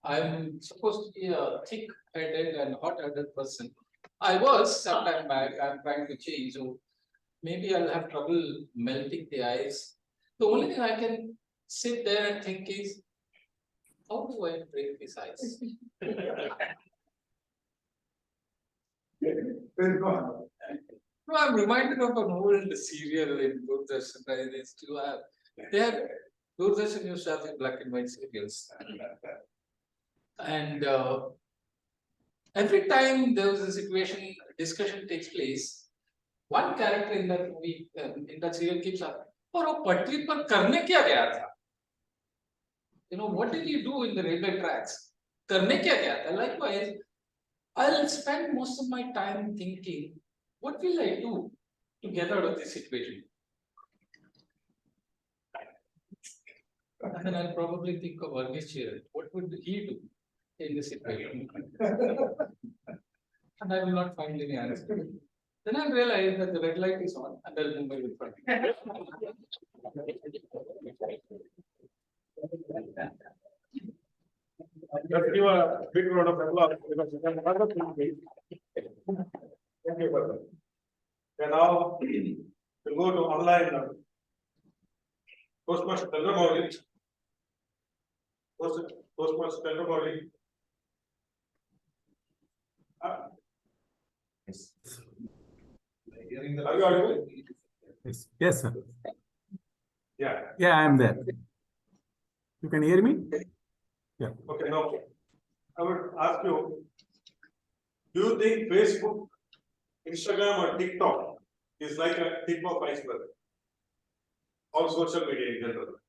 I'm supposed to be a thick-headed and hot-headed person. I was sometime back. I'm trying to change, so maybe I'll have trouble melting the ice. The only thing I can sit there and think is, how do I break this ice? No, I'm reminded of an old serial in Doordarshan. They used to have. They have Doordarshan used to have black and white serials, and every time there was a situation, discussion takes place. One character in that movie, in that serial, keeps up. "Oh, patri par karne kya gaya tha?" You know, what did you do in the railway tracks? Karne kya gaya tha? Likewise, I'll spend most of my time thinking, what will I do to get out of this situation? And then I'll probably think of Varghese here. What would he do in this situation? And I will not find any answer. Then I realize that the red light is on and I'll move with front. Let's give a big round of applause because you can other things. Thank you, brother. And now we'll go to online. Postmaster Selvakumar. Postmaster Selvakumar. Yes. Are you audible? Yes, yes, sir. Yeah. Yeah, I am there. You can hear me? Yeah. Okay, now I would ask you, do you think Facebook, Instagram, or TikTok is like a tip of iceberg? Or social media in general?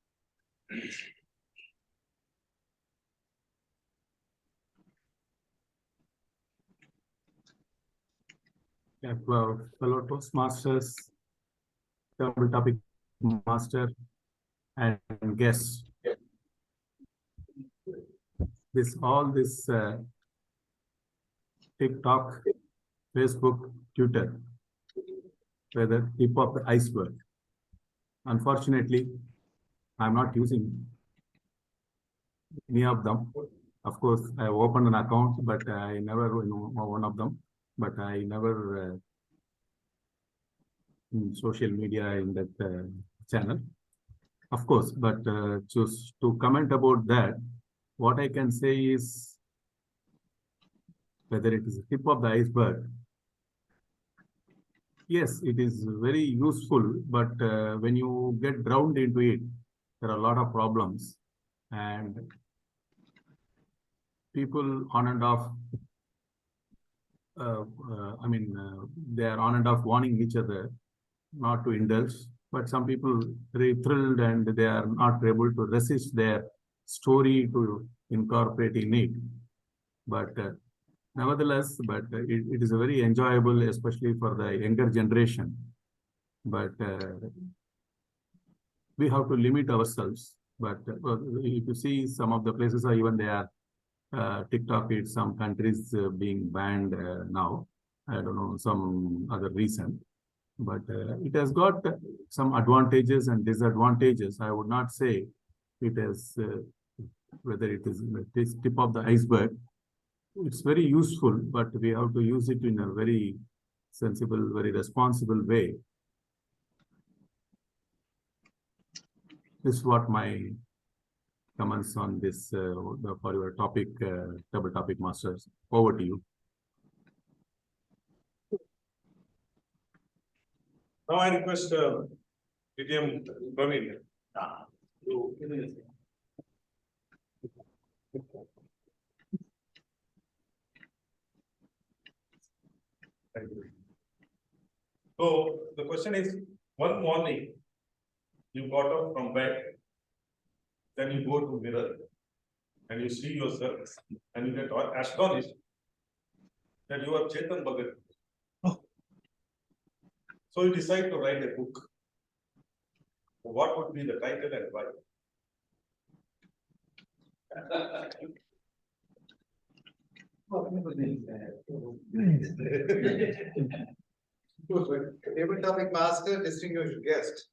Yeah, well, fellow Toastmasters, double topic master, and guests. This TikTok, Facebook, Twitter, were the tip of the iceberg. Unfortunately, I'm not using any of them. Of course, I opened an account, but I never know one of them. But I never in social media in that channel. Of course, but to comment about that, what I can say is whether it is the tip of the iceberg. Yes, it is very useful, but when you get drowned into it, there are a lot of problems, and people on and off. They are on and off warning each other not to indulge, but some people very thrilled and they are not able to resist their story to incorporate in it. But nevertheless, it is a very enjoyable, especially for the younger generation. But we have to limit ourselves. But if you see, some of the places are even there. TikTok in some countries being banned now. I don't know some other reason, but it has got some advantages and disadvantages. I would not say it is whether it is this tip of the iceberg. It's very useful, but we have to use it in a very sensible, very responsible way. This is what my comments on this for your topic, double topic masters. Over to you. Now I request DTM Praveen. So the question is, one morning you got up from bed, then you go to mirror and you see yourself and you get astonished that you are Chetan Bhagat. So you decide to write a book. What would be the title and why? Table topic master, distinguished guest.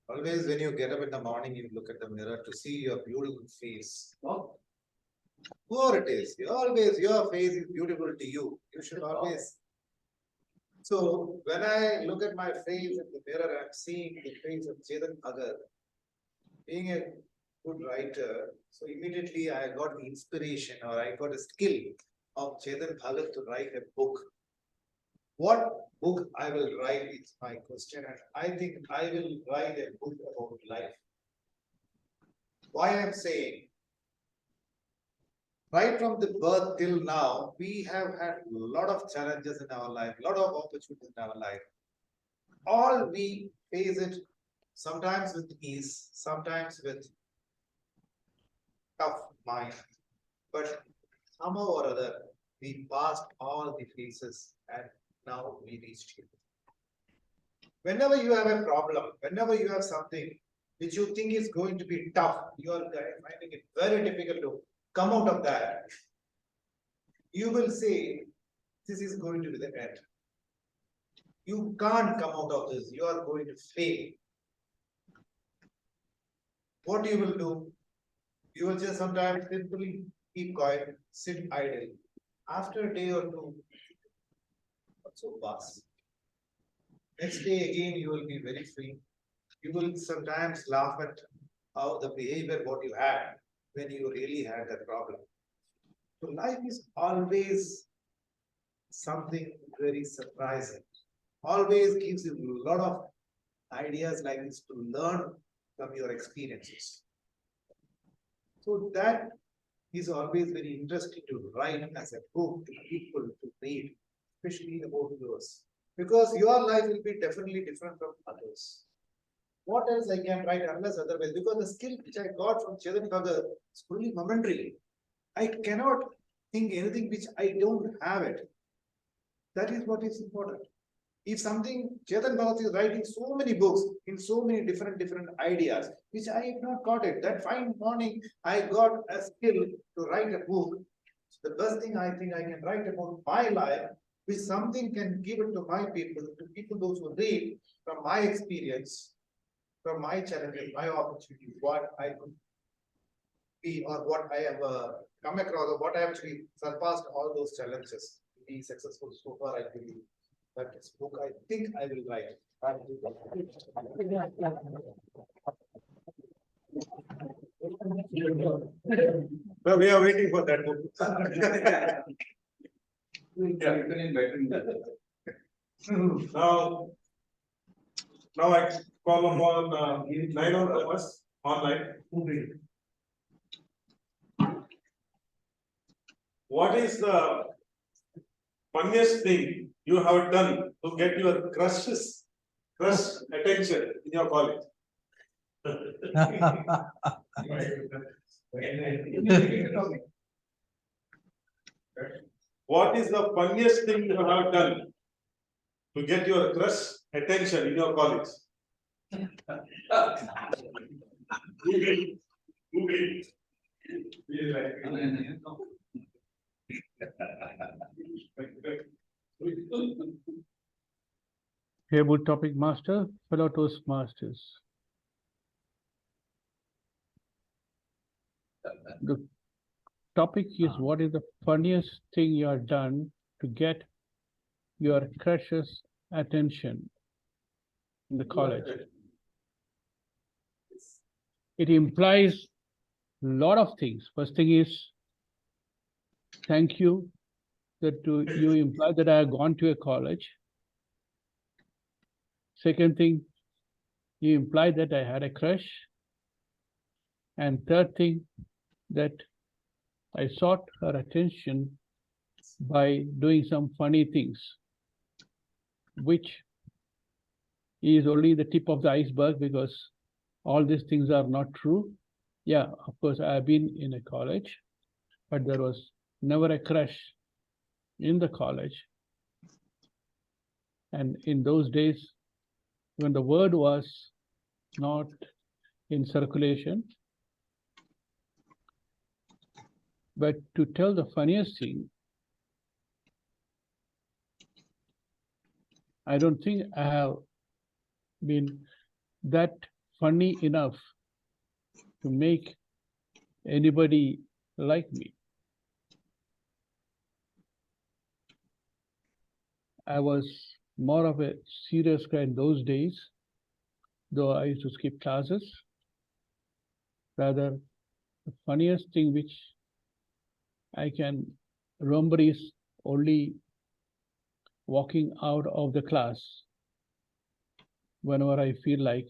Always when you get up in the morning, you look at the mirror to see your beautiful face. Whoever it is, your face is beautiful to you. You should always. So when I look at my face in the mirror, I'm seeing the face of Chetan Bhagat. Being a good writer, so immediately I got the inspiration, or I got a skill of Chetan Bhagat to write a book. What book I will write is my question, and I think I will write a book about life. Why I'm saying, right from the birth till now, we have had a lot of challenges in our life, a lot of opportunities in our life. All we face it sometimes with ease, sometimes with tough mind, but somehow or other, we passed all the phases and now we reached here. Whenever you have a problem, whenever you have something which you think is going to be tough, you are finding it very difficult to come out of that. You will say, this is going to be the end. You can't come out of this. You are going to fail. What you will do? You will just sometimes simply keep quiet, sit idle. After a day or two, so pass. Next day again, you will be very free. You will sometimes laugh at how the behavior what you had when you really had that problem. So life is always something very surprising. Always gives you a lot of ideas like this to learn from your experiences. So that is always very interesting to write as a book to people to read, especially about yours. Because your life will be definitely different from others. What else I can write unless otherwise? Because the skill which I got from Chetan Bhagat is fully momentary. I cannot think anything which I don't have it. That is what is important. If something, Chetan Bhagat is writing so many books in so many different ideas, which I have not got it. That fine morning, I got a skill to write a book. So the best thing I think I can write about my life, which something can give it to my people, to people those who read from my experience, from my challenges, my opportunities, what I could be or what I have come across, or what I actually surpassed all those challenges to be successful so far, I believe. That is book I think I will write. Well, we are waiting for that book. Now I call upon Naino Thomas online. What is the funniest thing you have done to get your crush attention in your college? What is the funniest thing you have done to get your crush attention in your college? Google. Table topic master, fellow Toastmasters. The topic is what is the funniest thing you have done to get your crush's attention in the college? It implies a lot of things. First thing is, thank you that you imply that I have gone to a college. Second thing, you imply that I had a crush. And third thing, that I sought her attention by doing some funny things, which is only the tip of the iceberg because all these things are not true. Yeah, of course, I have been in a college, but there was never a crush in the college. And in those days, when the word was not in circulation, but to tell the funniest thing, I don't think I have been that funny enough to make anybody like me. I was more of a serious guy in those days, though I used to skip classes. Rather, the funniest thing which I can remember is only walking out of the class whenever I feel like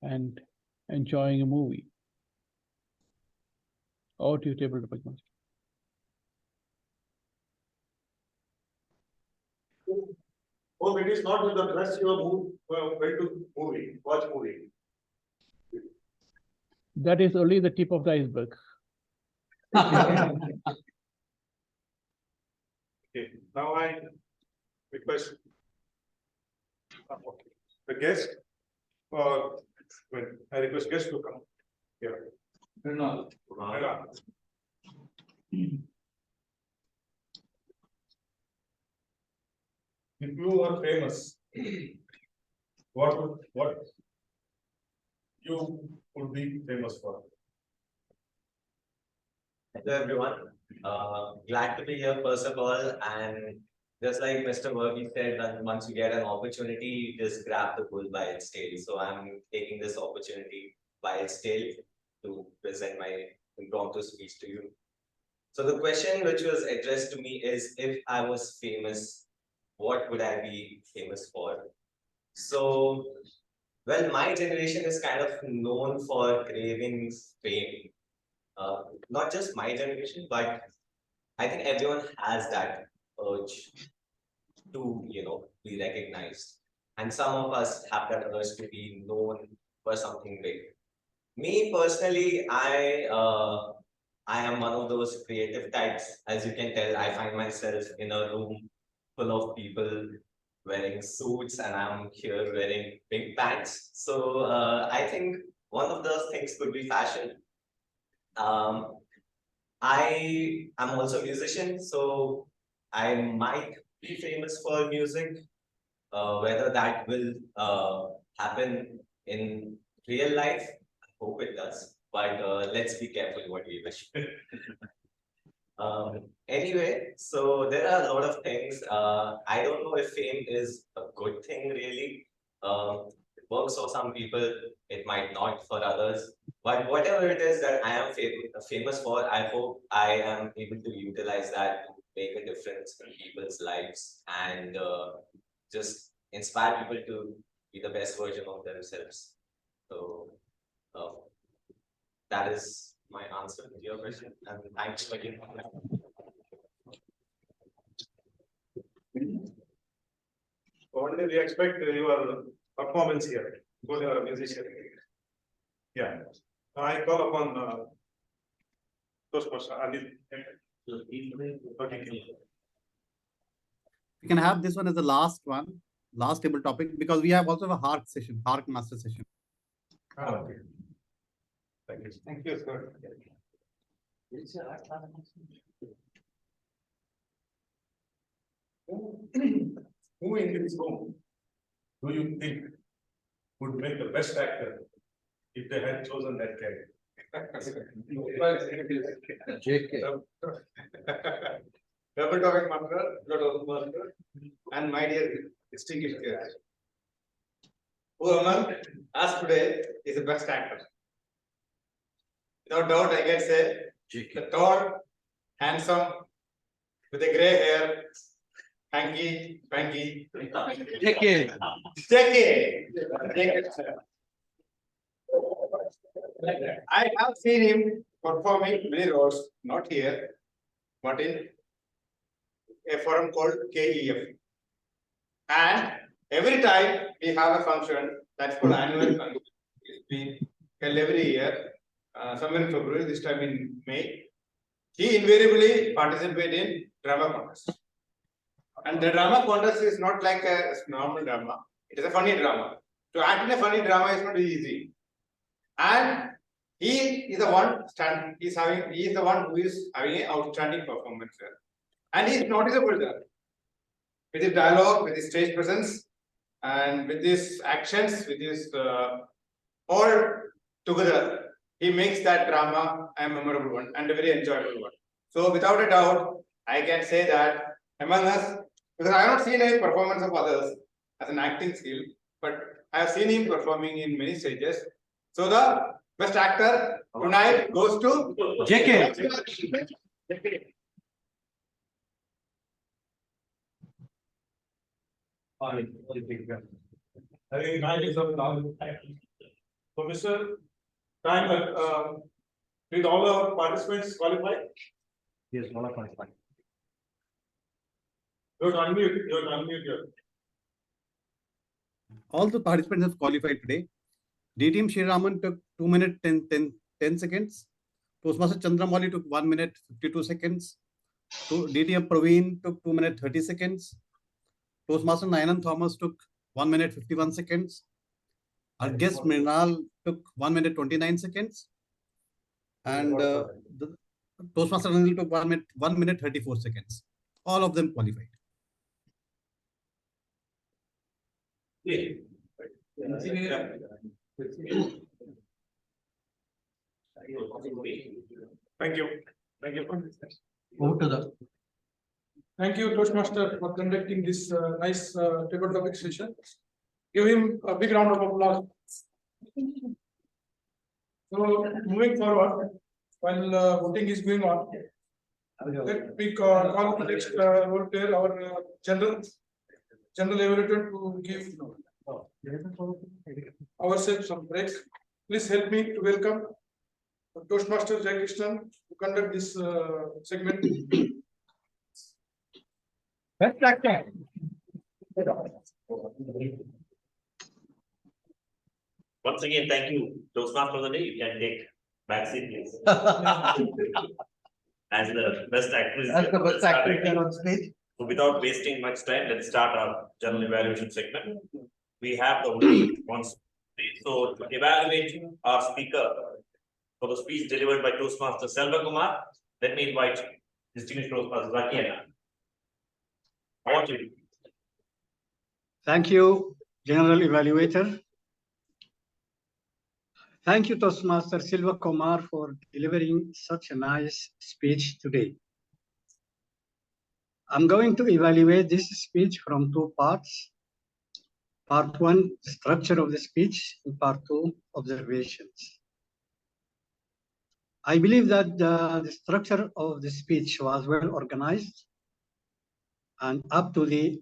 and enjoying a movie. Over to you, table topic master. Oh, it is not with the dress you are went to watch movie. That is only the tip of the iceberg. Okay, now I request the guest, I request guest to come here. Renal. If you are famous, what you would be famous for? Hello everyone, glad to be here first of all, and just like Mr. Verghese said, that once you get an opportunity, just grab the bull by its tail. So I'm taking this opportunity by its tail to present my impromptu speech to you. So the question which was addressed to me is, if I was famous, what would I be famous for? So, well, my generation is kind of known for craving fame. Not just my generation, but I think everyone has that urge to, be recognized. And some of us have that urge to be known for something big. Me personally, I am one of those creative types. As you can tell, I find myself in a room full of people wearing suits, and I'm here wearing big pants. So I think one of those things could be fashion. I am also a musician, so I might be famous for music. Whether that will happen in real life, I hope it does. But let's be careful what we wish. Anyway, so there are a lot of things. I don't know if fame is a good thing, really. works for some people, it might not for others. But whatever it is that I am famous for, I hope I am able to utilize that to make a difference in people's lives and just inspire people to be the best version of themselves. So that is my answer to your question. And thank you again. What do you expect your performance here? Go to a musician. Yeah, I call upon Toastmaster Anil. Okay. We can have this one as the last one, last table topic, because we have also a HARK session, HARK master session. Okay. Thank you. Thank you, sir. Who in this room do you think would make the best actor if they had chosen that character? JK. Double talking master, and my dear distinguished guest. Who among us today is the best actor? Without doubt, I can say the tall, handsome, with a grey hair, hanky, panky. JK. I have seen him performing many roles, not here, but in a forum called KEF. And every time we have a function, that's called annual function. It's been held every year, somewhere in February, this time in May. He invariably participates in drama contest. And the drama contest is not like a normal drama. It is a funny drama. To act in a funny drama is not easy. And he is the one he is the one who is having an outstanding performance there. And he is noticeable there. With his dialogue, with his stage presence, and with his actions, with his all together, he makes that drama a memorable one and a very enjoyable one. So without a doubt, I can say that among us, because I have not seen a performance of others as an acting skill, but I have seen him performing in many stages. So the best actor tonight goes to JK. I think 90s of now. So, Mr. Time, did all our participants qualify? Yes, all of us. You're unmute here. All the participants have qualified today. DTM Shiraman took 2 minutes 10 seconds. Toastmaster Chandramali took 1 minute 52 seconds. DTM Praveen took 2 minutes 30 seconds. Toastmaster Nayanan Thomas took 1 minute 51 seconds. Our guest Mrinal took 1 minute 29 seconds. And the Toastmaster Anil took 1 minute 34 seconds. All of them qualified. Thank you. Thank you. Over to the. Thank you, Toastmaster, for conducting this nice table topic session. Give him a big round of applause. So, moving forward, while voting is going on, let me call the next role player, our general evaluator, to give ourselves some break. Please help me to welcome Toastmaster Jai Krishnan to conduct this segment. Best actor. Once again, thank you. Toastmaster of the day, you can take back seat, please. As the best actress. As the best actor here on stage. So without wasting much time, let's start our general evaluation segment. We have the only one speech. So to evaluate our speaker for the speech delivered by Toastmaster Selvakumar, let me invite distinguished Toastmaster Zakiana. I want you. Thank you, General Evaluator. Thank you, Toastmaster Selvakumar, for delivering such a nice speech today. I'm going to evaluate this speech from two parts. Part 1, structure of the speech, and part 2, observations. I believe that the structure of the speech was well organized and up to the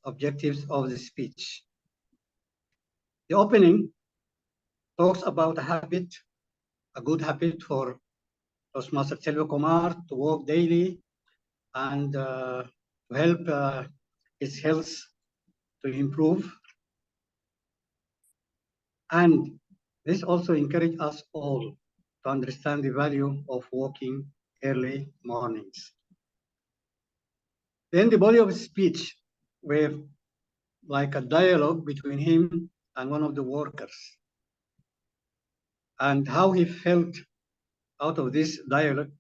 objectives of the speech. The opening talks about a good habit for Toastmaster Selvakumar to walk daily and to help his health to improve. And this also encourages us all to understand the value of walking early mornings. Then the body of speech were like a dialogue between him and one of the workers, and how he felt out of this dialogue,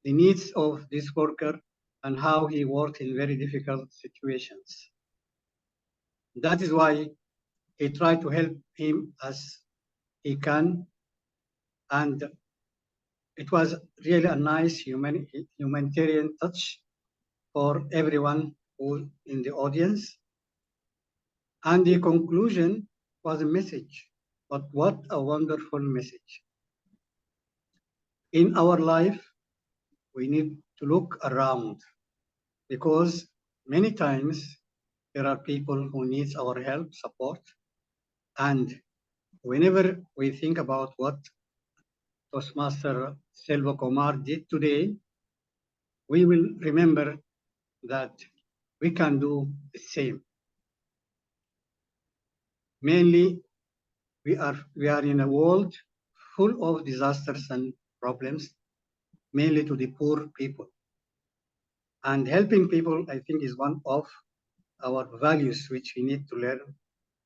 the needs of this worker, and how he worked in very difficult situations. That is why he tried to help him as he can, and it was really a nice humanitarian touch for everyone who in the audience. And the conclusion was a message, but what a wonderful message. In our life, we need to look around because many times there are people who need our help, support. And whenever we think about what Toastmaster Selvakumar did today, we will remember that we can do the same. Mainly, we are in a world full of disasters and problems, mainly to the poor people. And helping people, I think, is one of our values which we need to learn,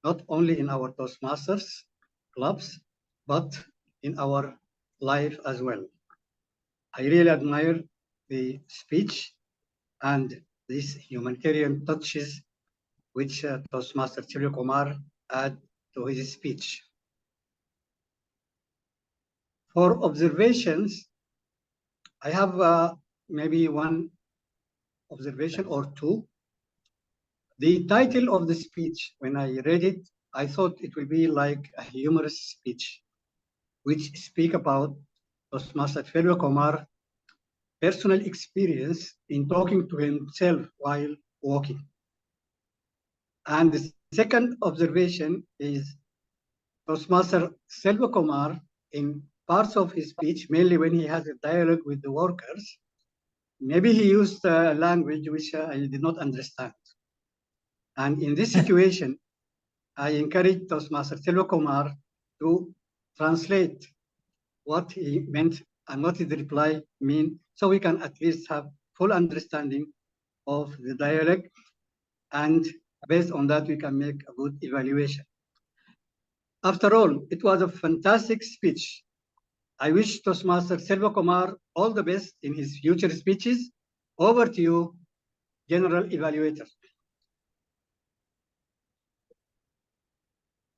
not only in our Toastmasters clubs, but in our life as well. I really admire the speech and these humanitarian touches which Toastmaster Selvakumar add to his speech. For observations, I have maybe one observation or two. The title of the speech, when I read it, I thought it would be like a humorous speech, which speak about Toastmaster Selvakumar personal experience in talking to himself while walking. And the second observation is Toastmaster Selvakumar in parts of his speech, mainly when he has a dialogue with the workers, maybe he used a language which I did not understand. And in this situation, I encourage Toastmaster Selvakumar to translate what he meant and what did the reply mean, so we can at least have full understanding of the dialogue, and based on that, we can make a good evaluation. After all, it was a fantastic speech. I wish Toastmaster Selvakumar all the best in his future speeches. Over to you, General Evaluator.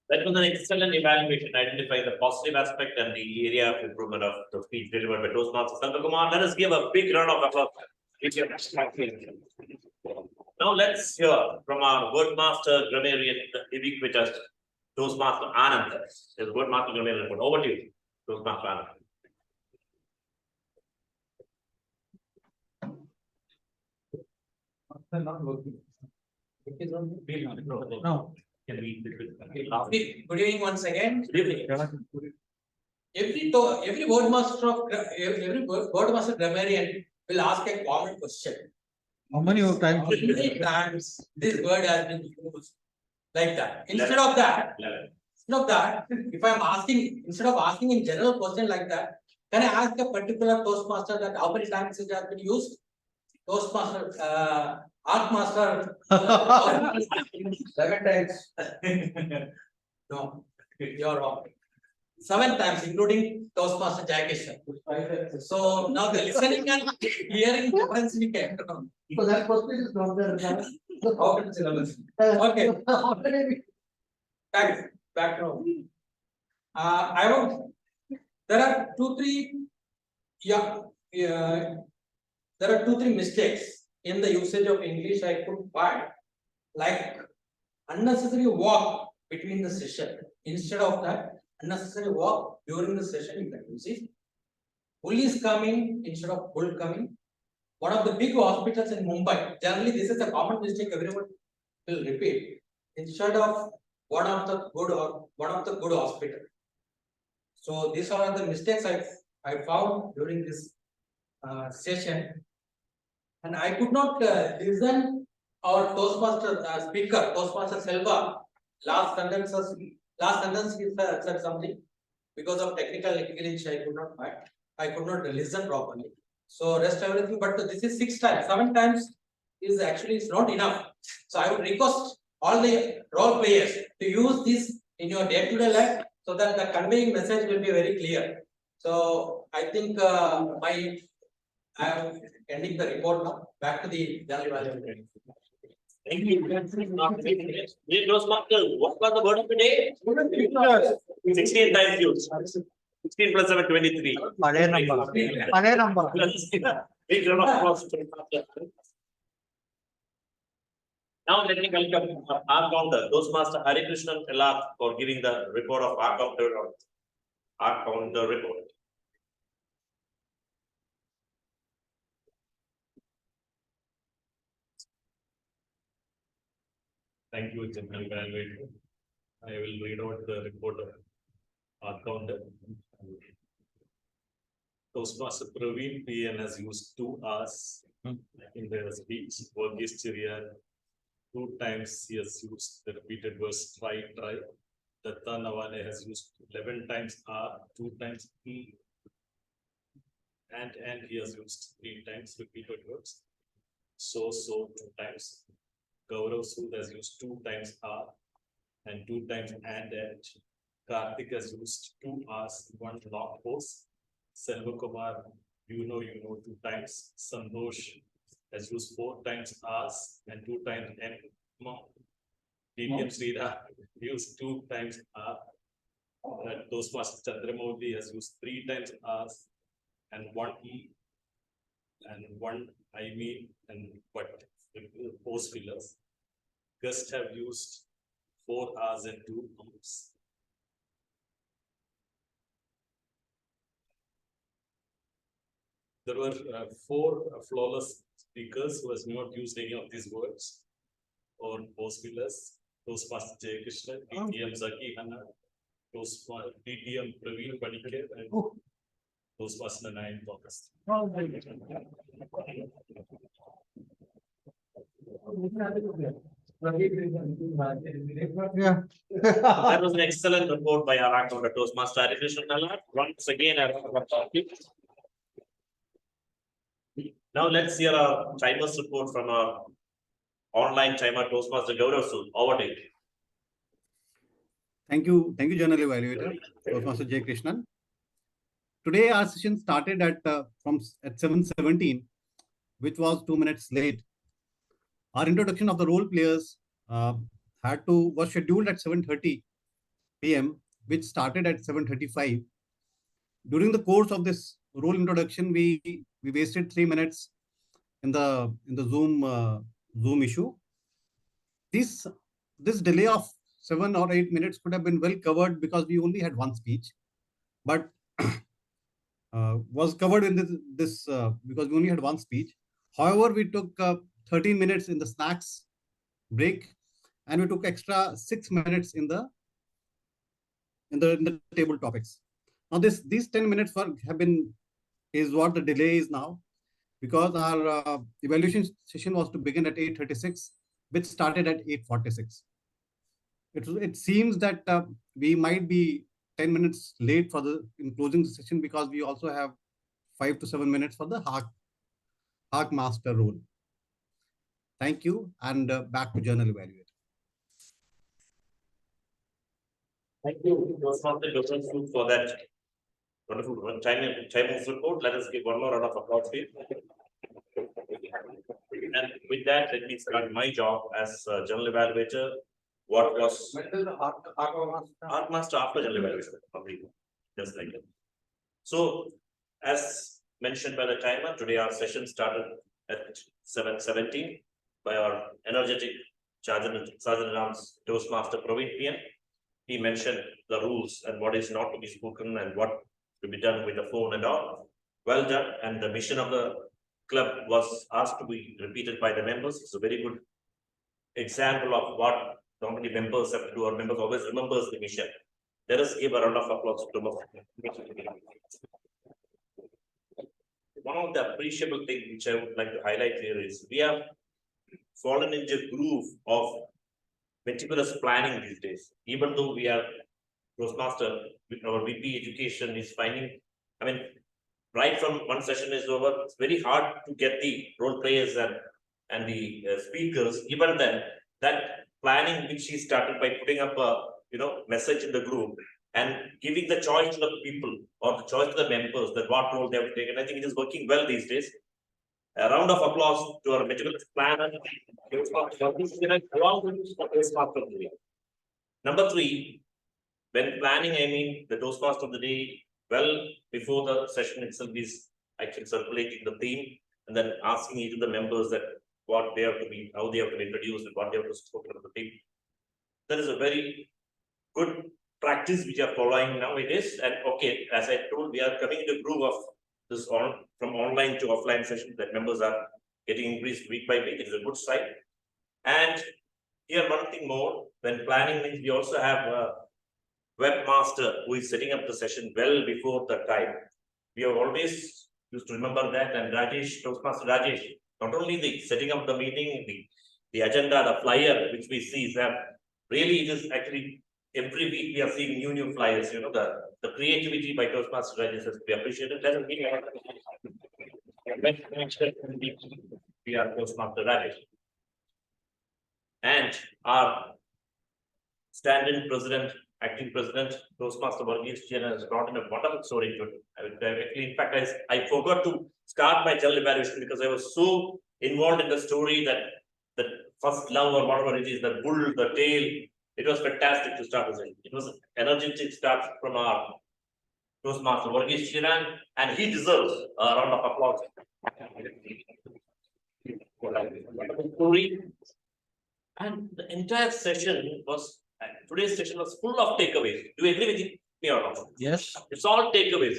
That was an excellent evaluation, identifying the positive aspect and the area of improvement of the speech delivered by Toastmaster Selvakumar. Let us give a big round of applause. Now let's hear from our Wordmaster Grammarian, Ubiquitous, Toastmaster Anand. His Wordmaster Grammarian. Over to you, Toastmaster Anand. Not working. No. Good evening once again. Good evening. Every wordmaster grammarian will ask a common question. How many times this word has been used like that? Instead of that, if I'm asking, instead of asking in general question like that, can I ask a particular Toastmaster that how many times it has been used? Toastmaster, Art Master, 7 times. No, you're wrong. 7 times, including Toastmaster Jaikesh. So now the listening and hearing difference we can. So that question is not there. Okay. Back to I want. There are 2-3. There are 2-3 mistakes in the usage of English I could find, like unnecessary walk between the session. Instead of that, unnecessary walk during the session, you can use it. Bull is coming instead of bull coming. One of the big hospitals in Mumbai, generally this is a common mistake everyone will repeat. Instead of one of the good hospital. So these are the mistakes I found during this session. And I could not listen our Toastmaster speaker, Toastmaster Selva. Last sentence he said something because of technical glitch. I could not listen properly. So rest everything, but this is 6 times, 7 times is actually it's not enough. So I would request all the role players to use this in your day-to-day life so that the conveying message will be very clear. So I think I am ending the report now. Back to the general evaluation. Thank you. Dear Toastmaster, what was the word of the day? 16 times used. 16 plus 7, 23. Big round of applause. Now let me welcome our counter, Toastmaster Hari Krishnan Elat, for giving the report of our counter report. Thank you, General Evaluator. I will read out the report of our counter. Toastmaster Praveen PN has used 2 hours in their speech. Varghese Chiriyar, 2 times he has used the repeated words try. Datta Nawale has used 11 times R, 2 times E. And he has used 3 times repeated words. So 2 times. Gaurav Sood has used 2 times R and 2 times and. Karthik has used 2 R's, 1 long pause. Selvakumar, you know 2 times. Sandosh has used 4 times R's and 2 times M. TM Sridhar used 2 times R. Toastmaster Chandramodi has used 3 times R's and 1 E and 1 I mean and but pause fillers. Guests have used 4 R's and 2 M's. There were 4 flawless speakers who has not used any of these words or pause fillers. Toastmaster Jay Krishna, TM Zaki Hanna, Toastmaster TTM Praveen Paniker, and Toastmaster Nayan Thomas. Yeah. That was an excellent report by our actor Toastmaster Hari Krishnan Elat. Once again, now let's hear our timers report from our online timer Toastmaster Gaurav Sood. Over to you. Thank you, General Evaluator, Toastmaster J. Krishnan. Today our session started at 7:17, which was 2 minutes late. Our introduction of the role players was scheduled at 7:30 p.m., which started at 7:35. During the course of this role introduction, we wasted 3 minutes in the Zoom issue. This delay of 7 or 8 minutes could have been well covered because we only had 1 speech, but was covered in this because we only had 1 speech. However, we took 13 minutes in the snacks break, and we took extra 6 minutes in the table topics. Now these 10 minutes is what the delay is now, because our evaluation session was to begin at 8:36, which started at 8:46. It seems that we might be 10 minutes late in closing the session, because we also have 5 to 7 minutes for the HARC master role. Thank you, and back to Journal Evaluator. Thank you, Toastmaster Gaurav Sood, for that wonderful time report. Let us give one more round of applause, please. And with that, let me start my job as General Evaluator. What was Art Master after General Evaluation? Just like that. So, as mentioned by the timer, today our session started at 7:17 by our energetic Sergeant Toastmaster Praveen PN. he mentioned the rules and what is not to be spoken and what to be done with the phone and all. Well done. And the mission of the club was asked to be repeated by the members. It's a very good example of what normally members have to do, or members always remembers the mission. Let us give a round of applause to them. One of the appreciable things which I would like to highlight here is we have fallen into a groove of meticulous planning these days. Even though we are Toastmaster, with our VP education is finding, I mean, right from one session is over, it's very hard to get the role players and the speakers. Even then, that planning which he started by putting up a message in the group and giving the choice to the people or the choice to the members that what role they have to take. And I think it is working well these days. A round of applause to our meticulous planner. Number 3, when planning, I mean the Toastmaster of the day, well before the session itself is actually circulating the theme and then asking each of the members that what they have to be, how they have to be introduced and what they have to spoke to the theme. That is a very good practice which are following nowadays. And okay, as I told, we are coming into groove of this from online to offline sessions that members are getting increased week by week. It is a good sign. And here one thing more, when planning means we also have a webmaster who is setting up the session well before the time. We have always used to remember that, and Rajesh, Toastmaster Rajesh, not only the setting up the meeting, the agenda, the flyer which we see is that really it is actually every week we are seeing new flyers. The creativity by Toastmaster Rajesh has to be appreciated. Let us give we are Toastmaster Rajesh. And our stand-in president, acting president, Toastmaster Varghese has brought in a wonderful story to it. In fact, I forgot to start my general evaluation because I was so involved in the story that the first love or whatever it is, the bull, the tail. It was fantastic to start with. It was an energetic start from our Toastmaster Varghese, and he deserves a round of applause. Story. And the entire session was, today's session was full of takeaways. Do you agree with me or not? Yes. It's all takeaways.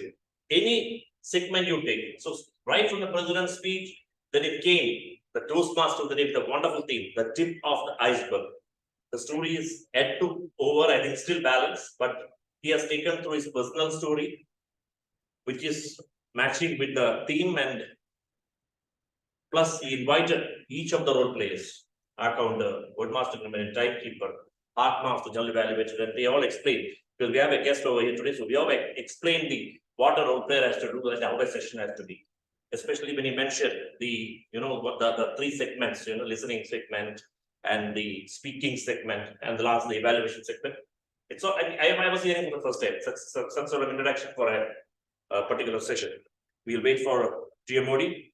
Any segment you take. So right from the president's speech, then it came, the Toastmaster of the day, the wonderful theme, the tip of the iceberg. The story is yet to over, I think still balanced, but he has taken through his personal story, which is matching with the theme, and plus he invited each of the role players, accountant, wordmaster, timekeeper, art master, general evaluator, and they all explained, because we have a guest over here today, so we all explained what a role player has to do and how a session has to be. Especially when he mentioned the, what the 3 segments, listening segment and the speaking segment and the last, the evaluation segment. It's all, I was hearing for the first time, some sort of introduction for a particular session. We'll wait for TMOD.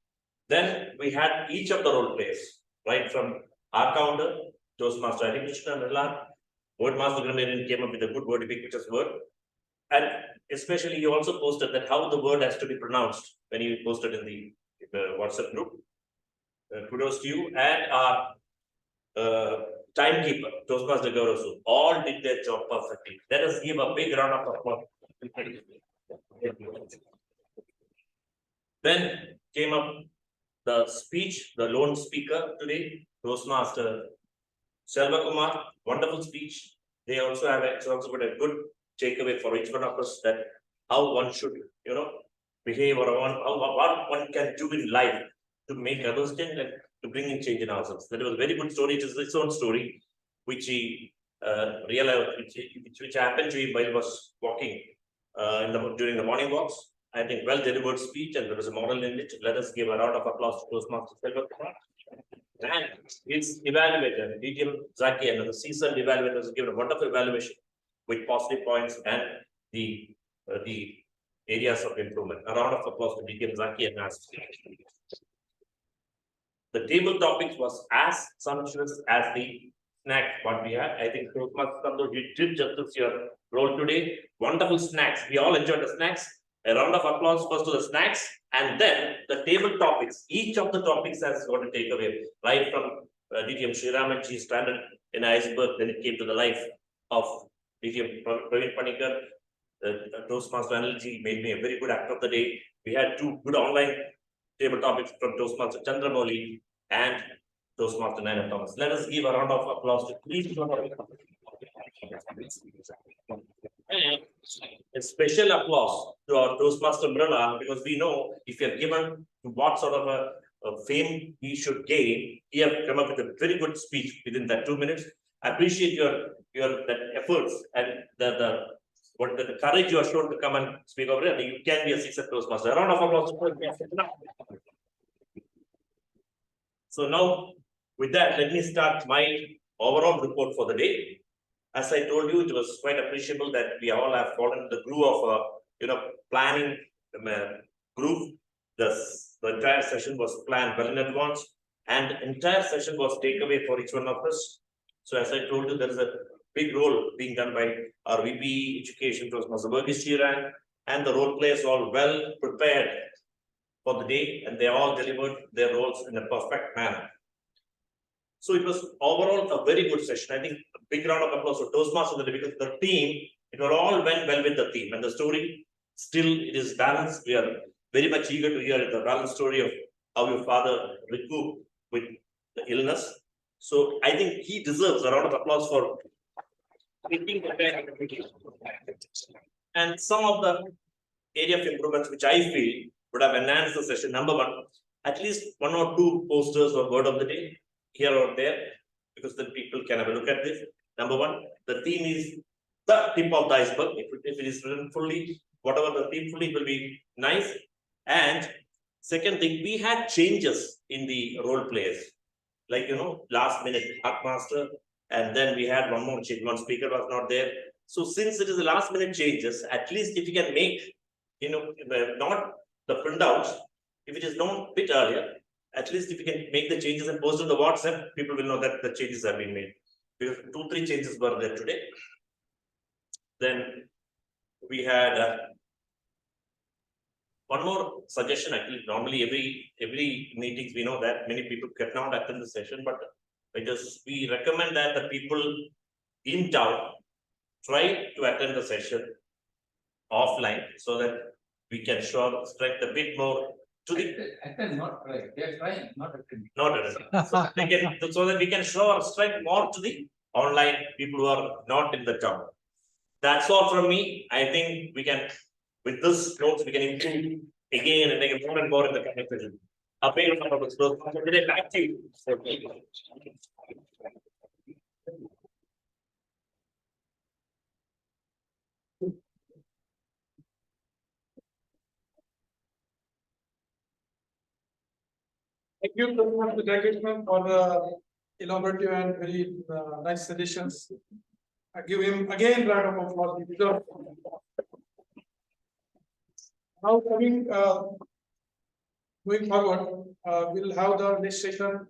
Then we had each of the role players, right from our counter, Toastmaster Krishna and Wordmaster Grammarian came up with a good word ubiquitous word. And especially he also posted that how the word has to be pronounced when he posted in the WhatsApp group. Kudos to you. And our timekeeper, Toastmaster Gaurasu, all did their job perfectly. Let us give a big round of applause. Then came up the speech, the lone speaker today, Toastmaster Selvakumar, wonderful speech. They also have got a good takeaway for each one of us, that how one should, behave, or what one can do in life to make others change and to bring in change in ourselves. That was a very good story. It is its own story, which he realized, which happened to him while he was walking during the morning walks. I think well delivered speech, and there was a moral in it. Let us give a round of applause to Toastmaster Selvakumar. And his evaluator, DTM Zaki, and the seasoned evaluators have given a wonderful evaluation with positive points and the areas of improvement. A round of applause to DTM Zaki and us. The table topics was as sumptuous as the snack what we had. I think you did justice your role today. Wonderful snacks. We all enjoyed the snacks. A round of applause first to the snacks, and then the table topics. Each of the topics has got a takeaway, right from DTM Sriramanji standard in iceberg, then it came to the life of DTM Praveen Panikar, the Toastmaster analogy made me a very good actor of the day. We had two good online table topics from Toastmaster Chandramouli and Toastmaster Naina Thomas. Let us give a round of applause to each one of them. And a special applause to our Toastmaster Mrala, because we know if you are given what sort of a fame he should gain, he have come up with a very good speech within that 2 minutes. I appreciate your that efforts and the courage you have shown to come and speak over here. You can be a successful Toastmaster. A round of applause. So now, with that, let me start my overall report for the day. As I told you, it was quite appreciable that we all have fallen the groove of planning groove. The entire session was planned well in advance, and the entire session was takeaway for each one of us. So as I told you, there is a big role being done by our VP Education, Toastmaster Verghese Chiran, and the role players all well prepared for the day, and they all delivered their roles in a perfect manner. So it was overall a very good session. I think a big round of applause for Toastmasters because the team, it all went well with the theme, and the story still it is balanced. We are very much eager to hear the balanced story of how your father recouped with the illness. So I think he deserves a round of applause for taking the and some of the area of improvements which I feel would have enhanced the session. Number one, at least 1 or 2 posters or word of the day here or there, because then people can have a look at this. Number one, the theme is the tip of the iceberg. If it is written fully, whatever the theme fully will be nice. And second thing, we had changes in the role players, like last minute art master, and then we had one more change. One speaker was not there. So since it is the last minute changes, at least if you can make not the printouts, if it is known a bit earlier, at least if you can make the changes and post on the WhatsApp, people will know that the changes have been made. Because 2-3 changes were there today. Then we had one more suggestion. Actually, normally every meetings we know that many people cannot attend the session, but we recommend that the people in town try to attend the session offline so that we can show our strength a bit more to the not try. They're trying, not attending. not attending. So that we can show our strength more to the online people who are not in the town. That's all from me. I think we can, with this notes, we can improve again and again more and more in the coming session. A big round of applause. Today, back to you. Thank you so much, Mr. Jageshman, for the elaborative and very nice suggestions. I give him again round of applause. Now coming, moving forward, we'll have the next session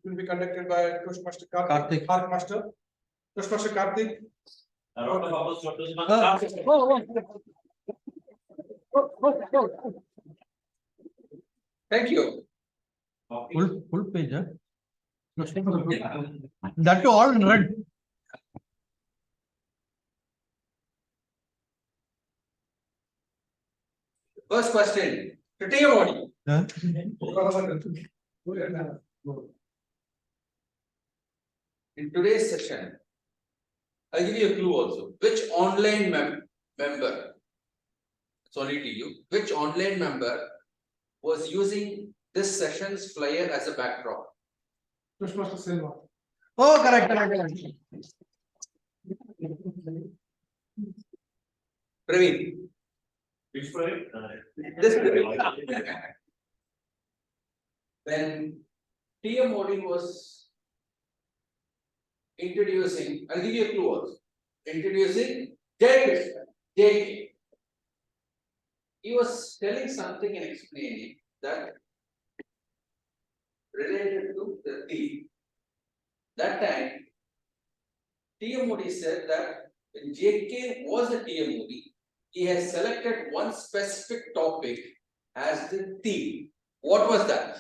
will be conducted by Toastmaster Karthik. Toastmaster Karthik. A round of applause for Toastmaster. Thank you. Full page, huh? That you all read. First question to TMOD. In today's session, I'll give you a clue also. Which online member, it's only to you, which online member was using this session's flyer as a backdrop? Toastmaster Selva. Oh, correct. Praveen. Which Praveen? This Praveen. When TMOD was introducing, I'll give you a clue also. Introducing JK. He was telling something and explaining that related to the theme. That time, TMOD said that when JK was a TMOD, he has selected one specific topic as the theme. What was that?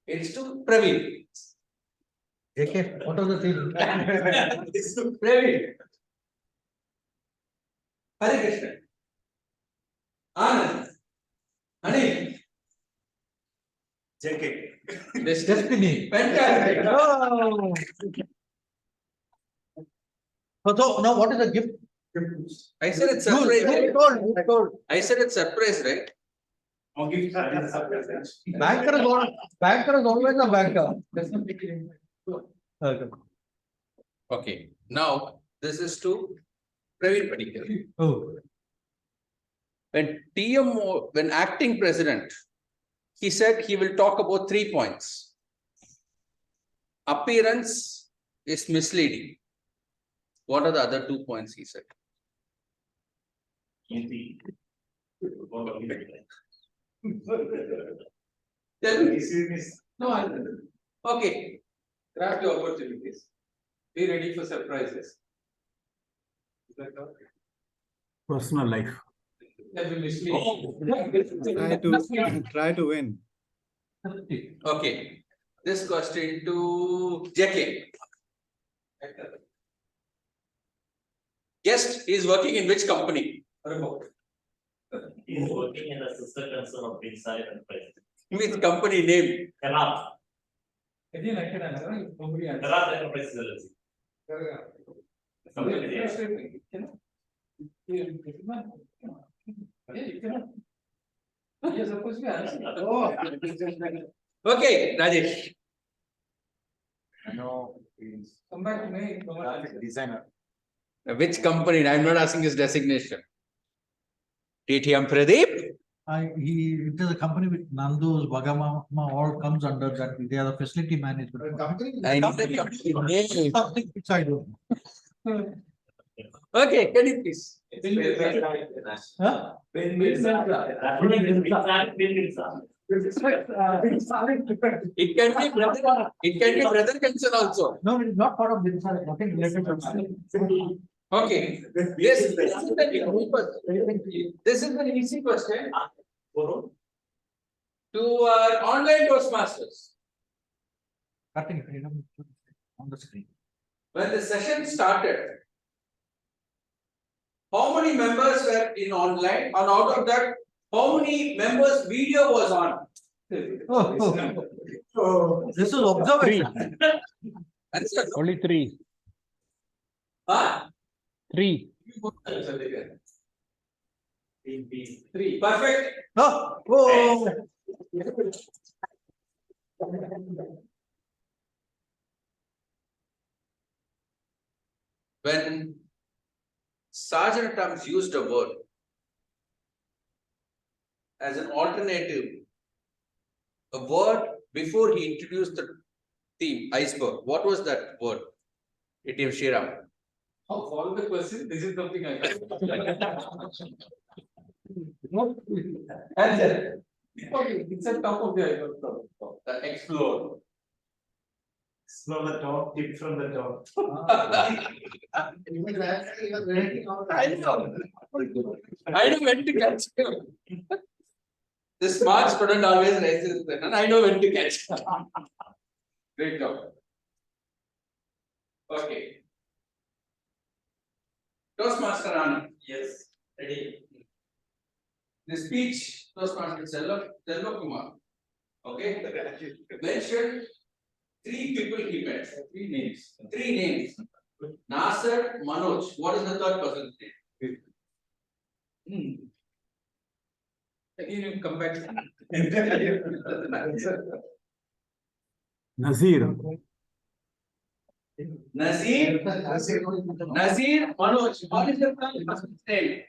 It's to Praveen. JK, what was the theme? It's to Praveen. Hare Krishna. Anand. Anil. JK. Destiny. Fantastic. Oh. So now what is the gift? I said it's surprise. You told. I said it's surprise, right? Banker is always a banker. Okay. Okay, now this is to Praveen Padikar. Oh. When TMO, when acting president, he said he will talk about 3 points. Appearance is misleading. What are the other 2 points he said? Tell me. No, okay. Grab the opportunities. Be ready for surprises. Personal life. That will mislead. Try to win. Okay, this question to JK. Guest is working in which company? He is working in the sister concern of Inside Enterprise. Which company name? Karat. Karat Enterprises LLC. Company name. Okay, Rajesh. No, Come back to me. graphic designer. Which company? I'm not asking his designation. TTM Pradeep? It is a company with Nando's, Wagamama, all comes under that. They are the facility management. I need the company name. Something which I do. Okay, can you please? Huh? It can be brother, it can be brother concern also. No, it is not part of business, nothing related to. Okay, this is the easy question. This is an easy question to our online Toastmasters. Cutting it on the screen. When the session started, how many members were in online, and out of that, how many members' video was on? This is observation. Only 3. Huh? 3. 3. Perfect. Oh. When Sergeant Tums used a word as an alternative, a word before he introduced the theme, iceberg. What was that word? ATM Shriram. Oh, follow the question. This is something I can. Answer. Okay, it's at top of the iceberg. The explore. Explore the top, tip from the top. I know. I know when to catch him. The smart student always raises the hand. I know when to catch him. Great job. Okay. Toastmaster Anand. Yes. Ready. The speech Toastmaster Selvakumar. Okay. Mention 3 people he met. 3 names. 3 names. Nasser, Manoj. What is the third person's name? Again, you come back. Nazir. Nazir, Manoj. What is the third person's name?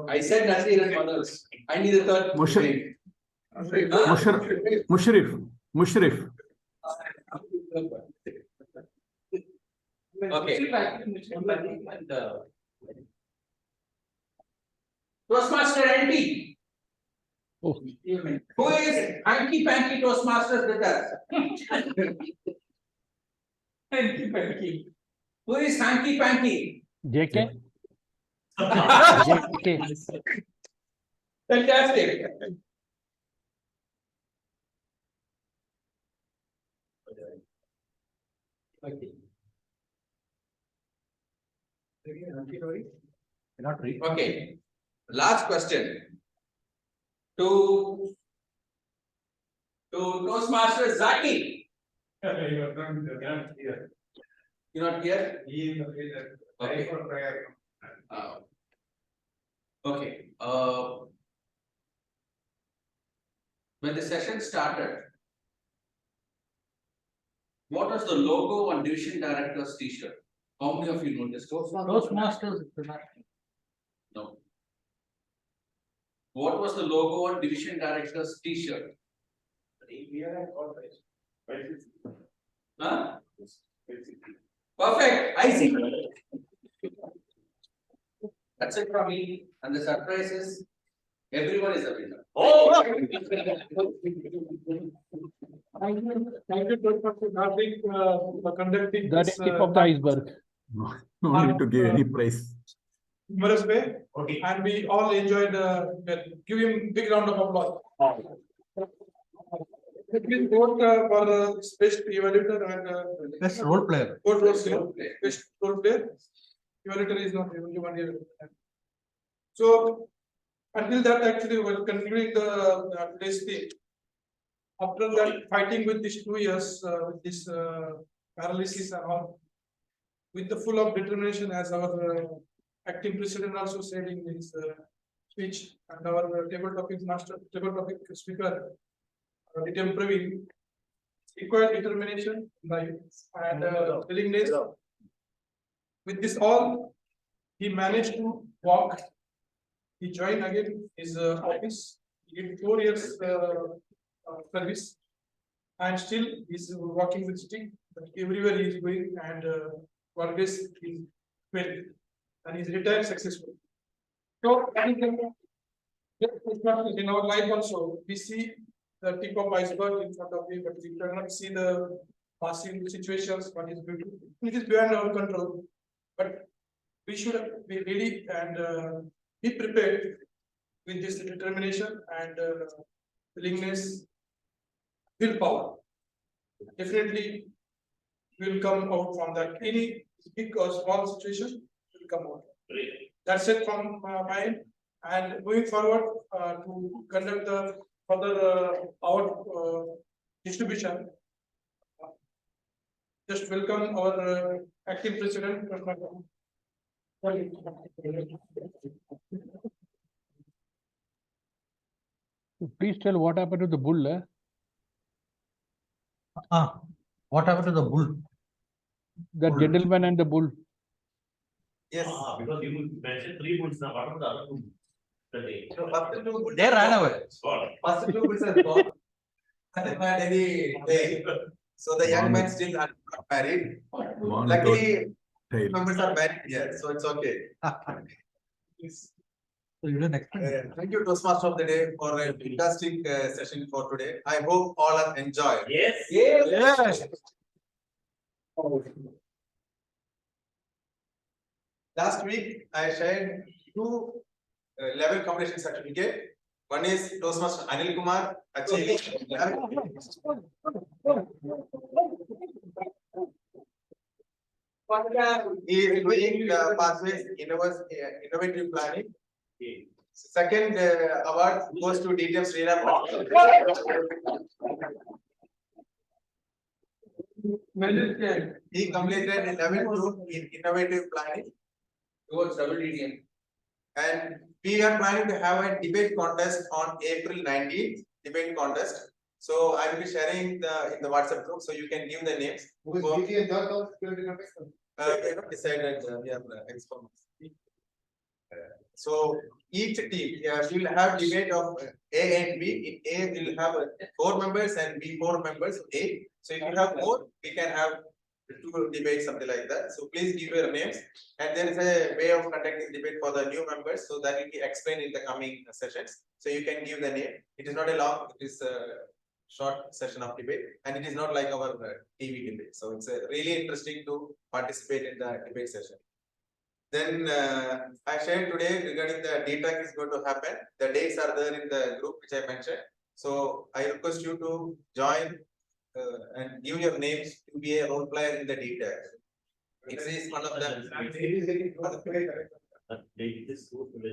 I said Nazir and Manoj. I need the third name. Mushrif. Okay. Toastmaster NT. Oh. Who is Hanky Panky Toastmasters with us? Hanky Panky. Who is Hanky Panky? JK? JK. Fantastic. Not read. Okay, last question. To Toastmaster Zaki. You're not here? Okay. Okay, when the session started, what was the logo on division director's t-shirt? How many of you noticed? Toastmasters International. No. What was the logo on division director's t-shirt? Huh? Perfect, I see. That's it from me, and the surprise is, everyone is a winner. Oh! Thank you, Dr. Karthik, for conducting That this. is tip of the iceberg. No need to give any price. Humorous way. Okay. And we all enjoyed, give him big round of applause. It will vote for best evaluator and Best role player. vote for best role player. Evaluator is not only 1 year. So until that, actually, we're concluding the today's thing. After that, fighting with these 2 years, with this paralysis and all, with the full of determination, as our acting president also said in his speech, and our table topic speaker, Dr. Praveen, required determination, right, and willingness. With this all, he managed to walk. He joined again his office. He did 4 years service, and still he's walking with stick. But everywhere he is going, and always he's well, and he's retired successful. So, in our life also, we see the tip of iceberg in front of you, but we cannot see the passing situations. What is beautiful, it is beyond our control. But we should be ready and be prepared with this determination and willingness, willpower. Definitely, will come out from that. Any big or small situation will come out. That's it from my end. And moving forward to conduct the further our distribution. Just welcome our acting president. Please tell what happened to the bull. What happened to the bull? The Bull. gentleman and the bull. Yes. Because you mentioned 3 bulls now, what are the other 2? The day. So first 2 bulls. They ran away. Gone. First 2 bulls are gone. Hadn't had any day. So the young man still are not married. Luckily, Tail. members are married here, so it's okay. So you didn't expect. Thank you, Toastmaster of the Day, for a fantastic session for today. I hope all have enjoyed. Yes. Yes. Last week, I shared 2 level completion certificate. One is Toastmaster Anil Kumar, actually. He is doing pathways innovative planning. Second award goes to DTM Sriram. He completed level 2 in innovative planning Towards double DDM. and we are planning to have a debate contest on April 19th, debate contest. So I will be sharing in the WhatsApp group, so you can give the names. We have not decided, we are experts. So each team, we will have debate of A and B. In A, we will have 4 members and B 4 members. A. So if you have more, we can have 2 debates, something like that. So please give your names. And there is a way of conducting debate for the new members. So that will be explained in the coming sessions. So you can give the name. It is not a long, it is a short session of debate. And it is not like our TV debate. So it's really interesting to participate in the debate session. Then I shared today regarding the DTAC is going to happen. The dates are there in the group which I mentioned. So I request you to join and give your names to be a role player in the details. It is one of them. It was today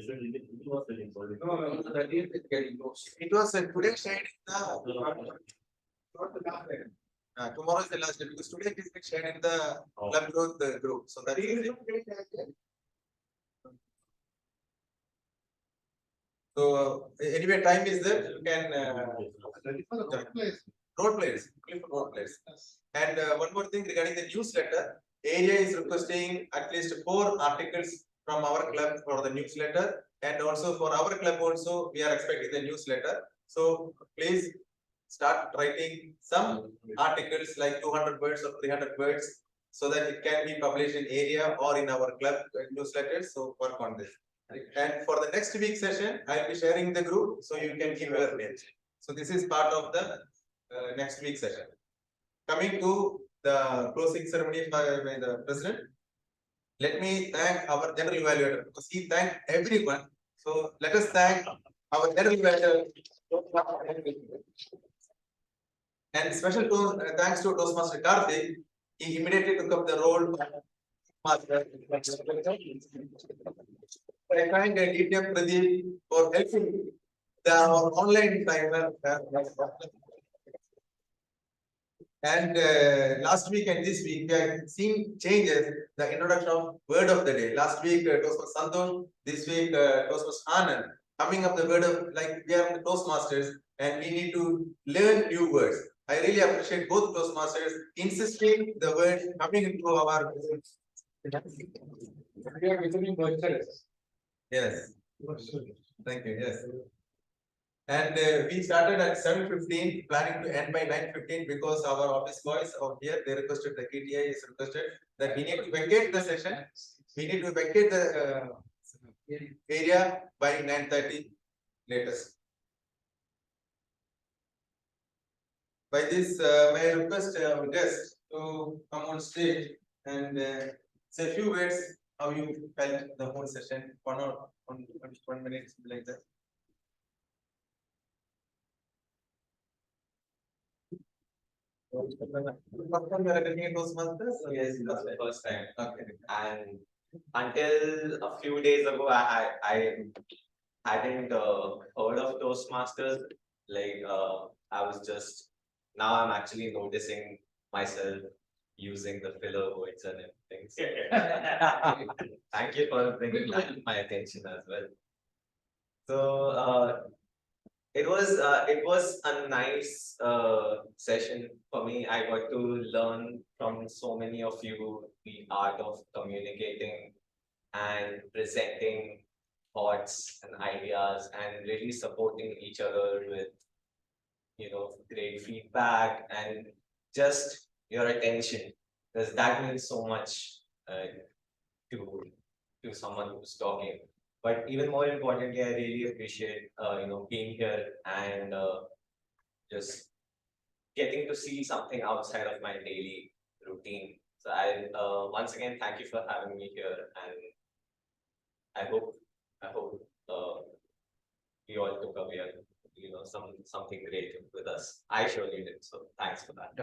shared in the. Tomorrow is the last day because today it is shared in the club growth group. So that's it. So anyway, time is there. You can role players, role players. And one more thing regarding the newsletter, area is requesting at least 4 articles from our club for the newsletter, and also for our club also we are expecting the newsletter. So please start writing some articles like 200 words or 300 words so that it can be published in area or in our club newsletters. So work on this. And for the next week session, I'll be sharing the group so you can give your names. So this is part of the next week session. Coming to the closing ceremony by the president, let me thank our general evaluator because he thanked everyone. So let us thank our general evaluator. And special thanks to Toastmaster Karthik. He immediately took up the role of master. I thank TM Pradeep for helping our online timer. And last week and this week, we have seen changes. The introduction of word of the day. Last week, Toastmaster Santosh. This week, Toastmaster Anand. Coming up the word of, like we are the Toastmasters and we need to learn new words. I really appreciate both Toastmasters insisting the word coming into our. We are becoming virtuous. Yes. Thank you. Yes. And we started at 7:15, planning to end by 9:15 because our office boys out here, they requested, the KTI is requested that we need to vacate the session. We need to vacate the area by 9:30 latest. By this, may I request guests to come on stage and say a few words how you felt the whole session, 1 minute, something like that. Yes, that's the first time. Okay. And until a few days ago, I hadn't heard of Toastmasters. Like I was just, now I'm actually noticing myself using the filler words and everything. So, thank you for bringing that to my attention as well. So it was a nice session for me. I got to learn from so many of you the art of communicating and presenting thoughts and ideas and really supporting each other with, you know, great feedback and just your attention, because that means so much to someone who's talking. But even more importantly, I really appreciate you know, being here and just getting to see something outside of my daily routine. So I once again thank you for having me here, and I hope we all took away, you know, something great with us. I surely did. So thanks for that.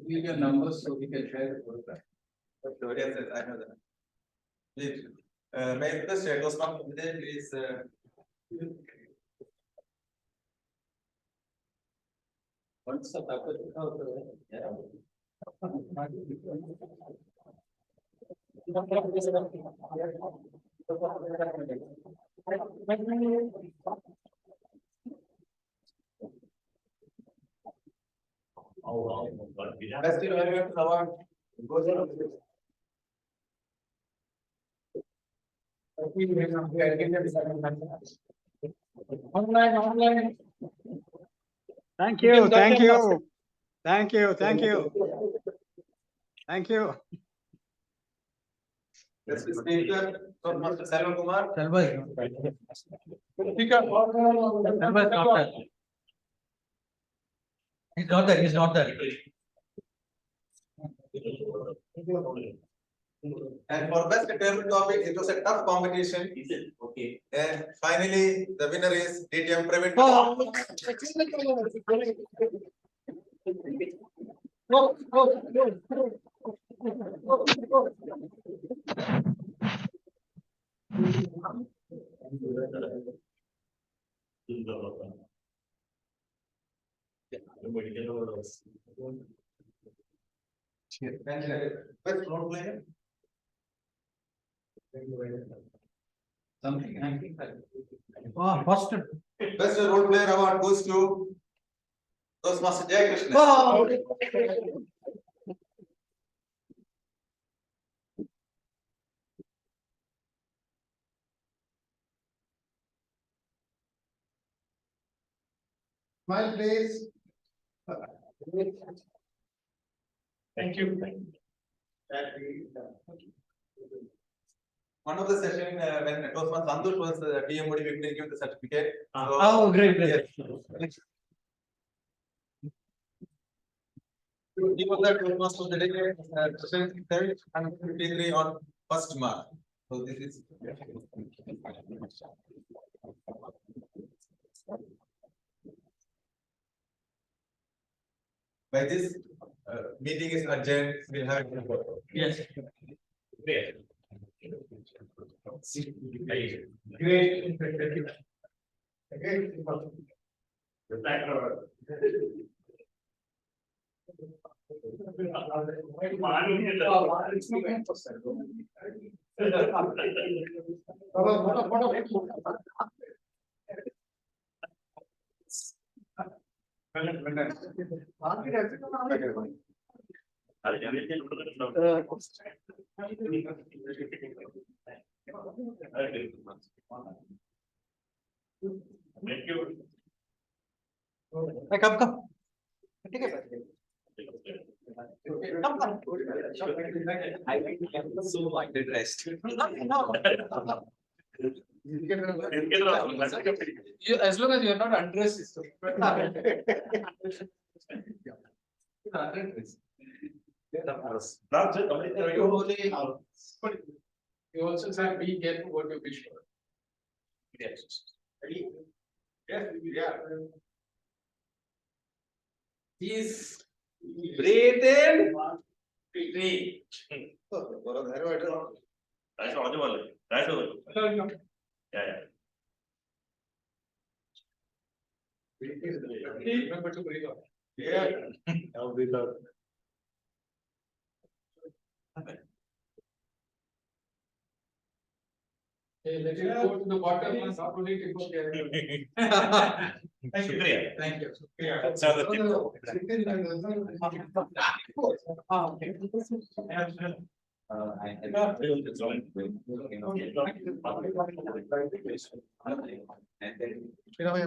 Leave your numbers so we can share the photograph. Yes, I know that. Please, may I request Toastmaster Vijay, please. Once the Online. Thank you, thank you. Thank you, thank you. Thank you. Let's speaker, Master Selvakumar. Selva is not there. Selva is not there. He's not there, he's not there. And for best table topic, it was a tough competition. Okay. And finally, the winner is DTM Private. Best role player. First. Best role player award goes to Toastmaster Jay Krishna. Smile, please. Thank you. One of the session when Toastmaster Santosh was TMOD, we couldn't give the certificate. So, Oh, great, great. yes. He was the Toastmaster of the day, session 753 on 1st March. So this is. By this, meeting is adjourned. We'll have. Yes. Great. Thank you. Hey, come. Take it. Come. I so like the rest. As long as you are not undressed, it's You also said be careful what you wish for. Yes. Yes, yeah. Is breathe in, breathe. That's audible. That's audible. Yeah. Remember to breathe out. Yeah. I'll be the. Okay, let it go to the bottom and not only to go there. Shukriya. Thank you. That's how the tip. You know,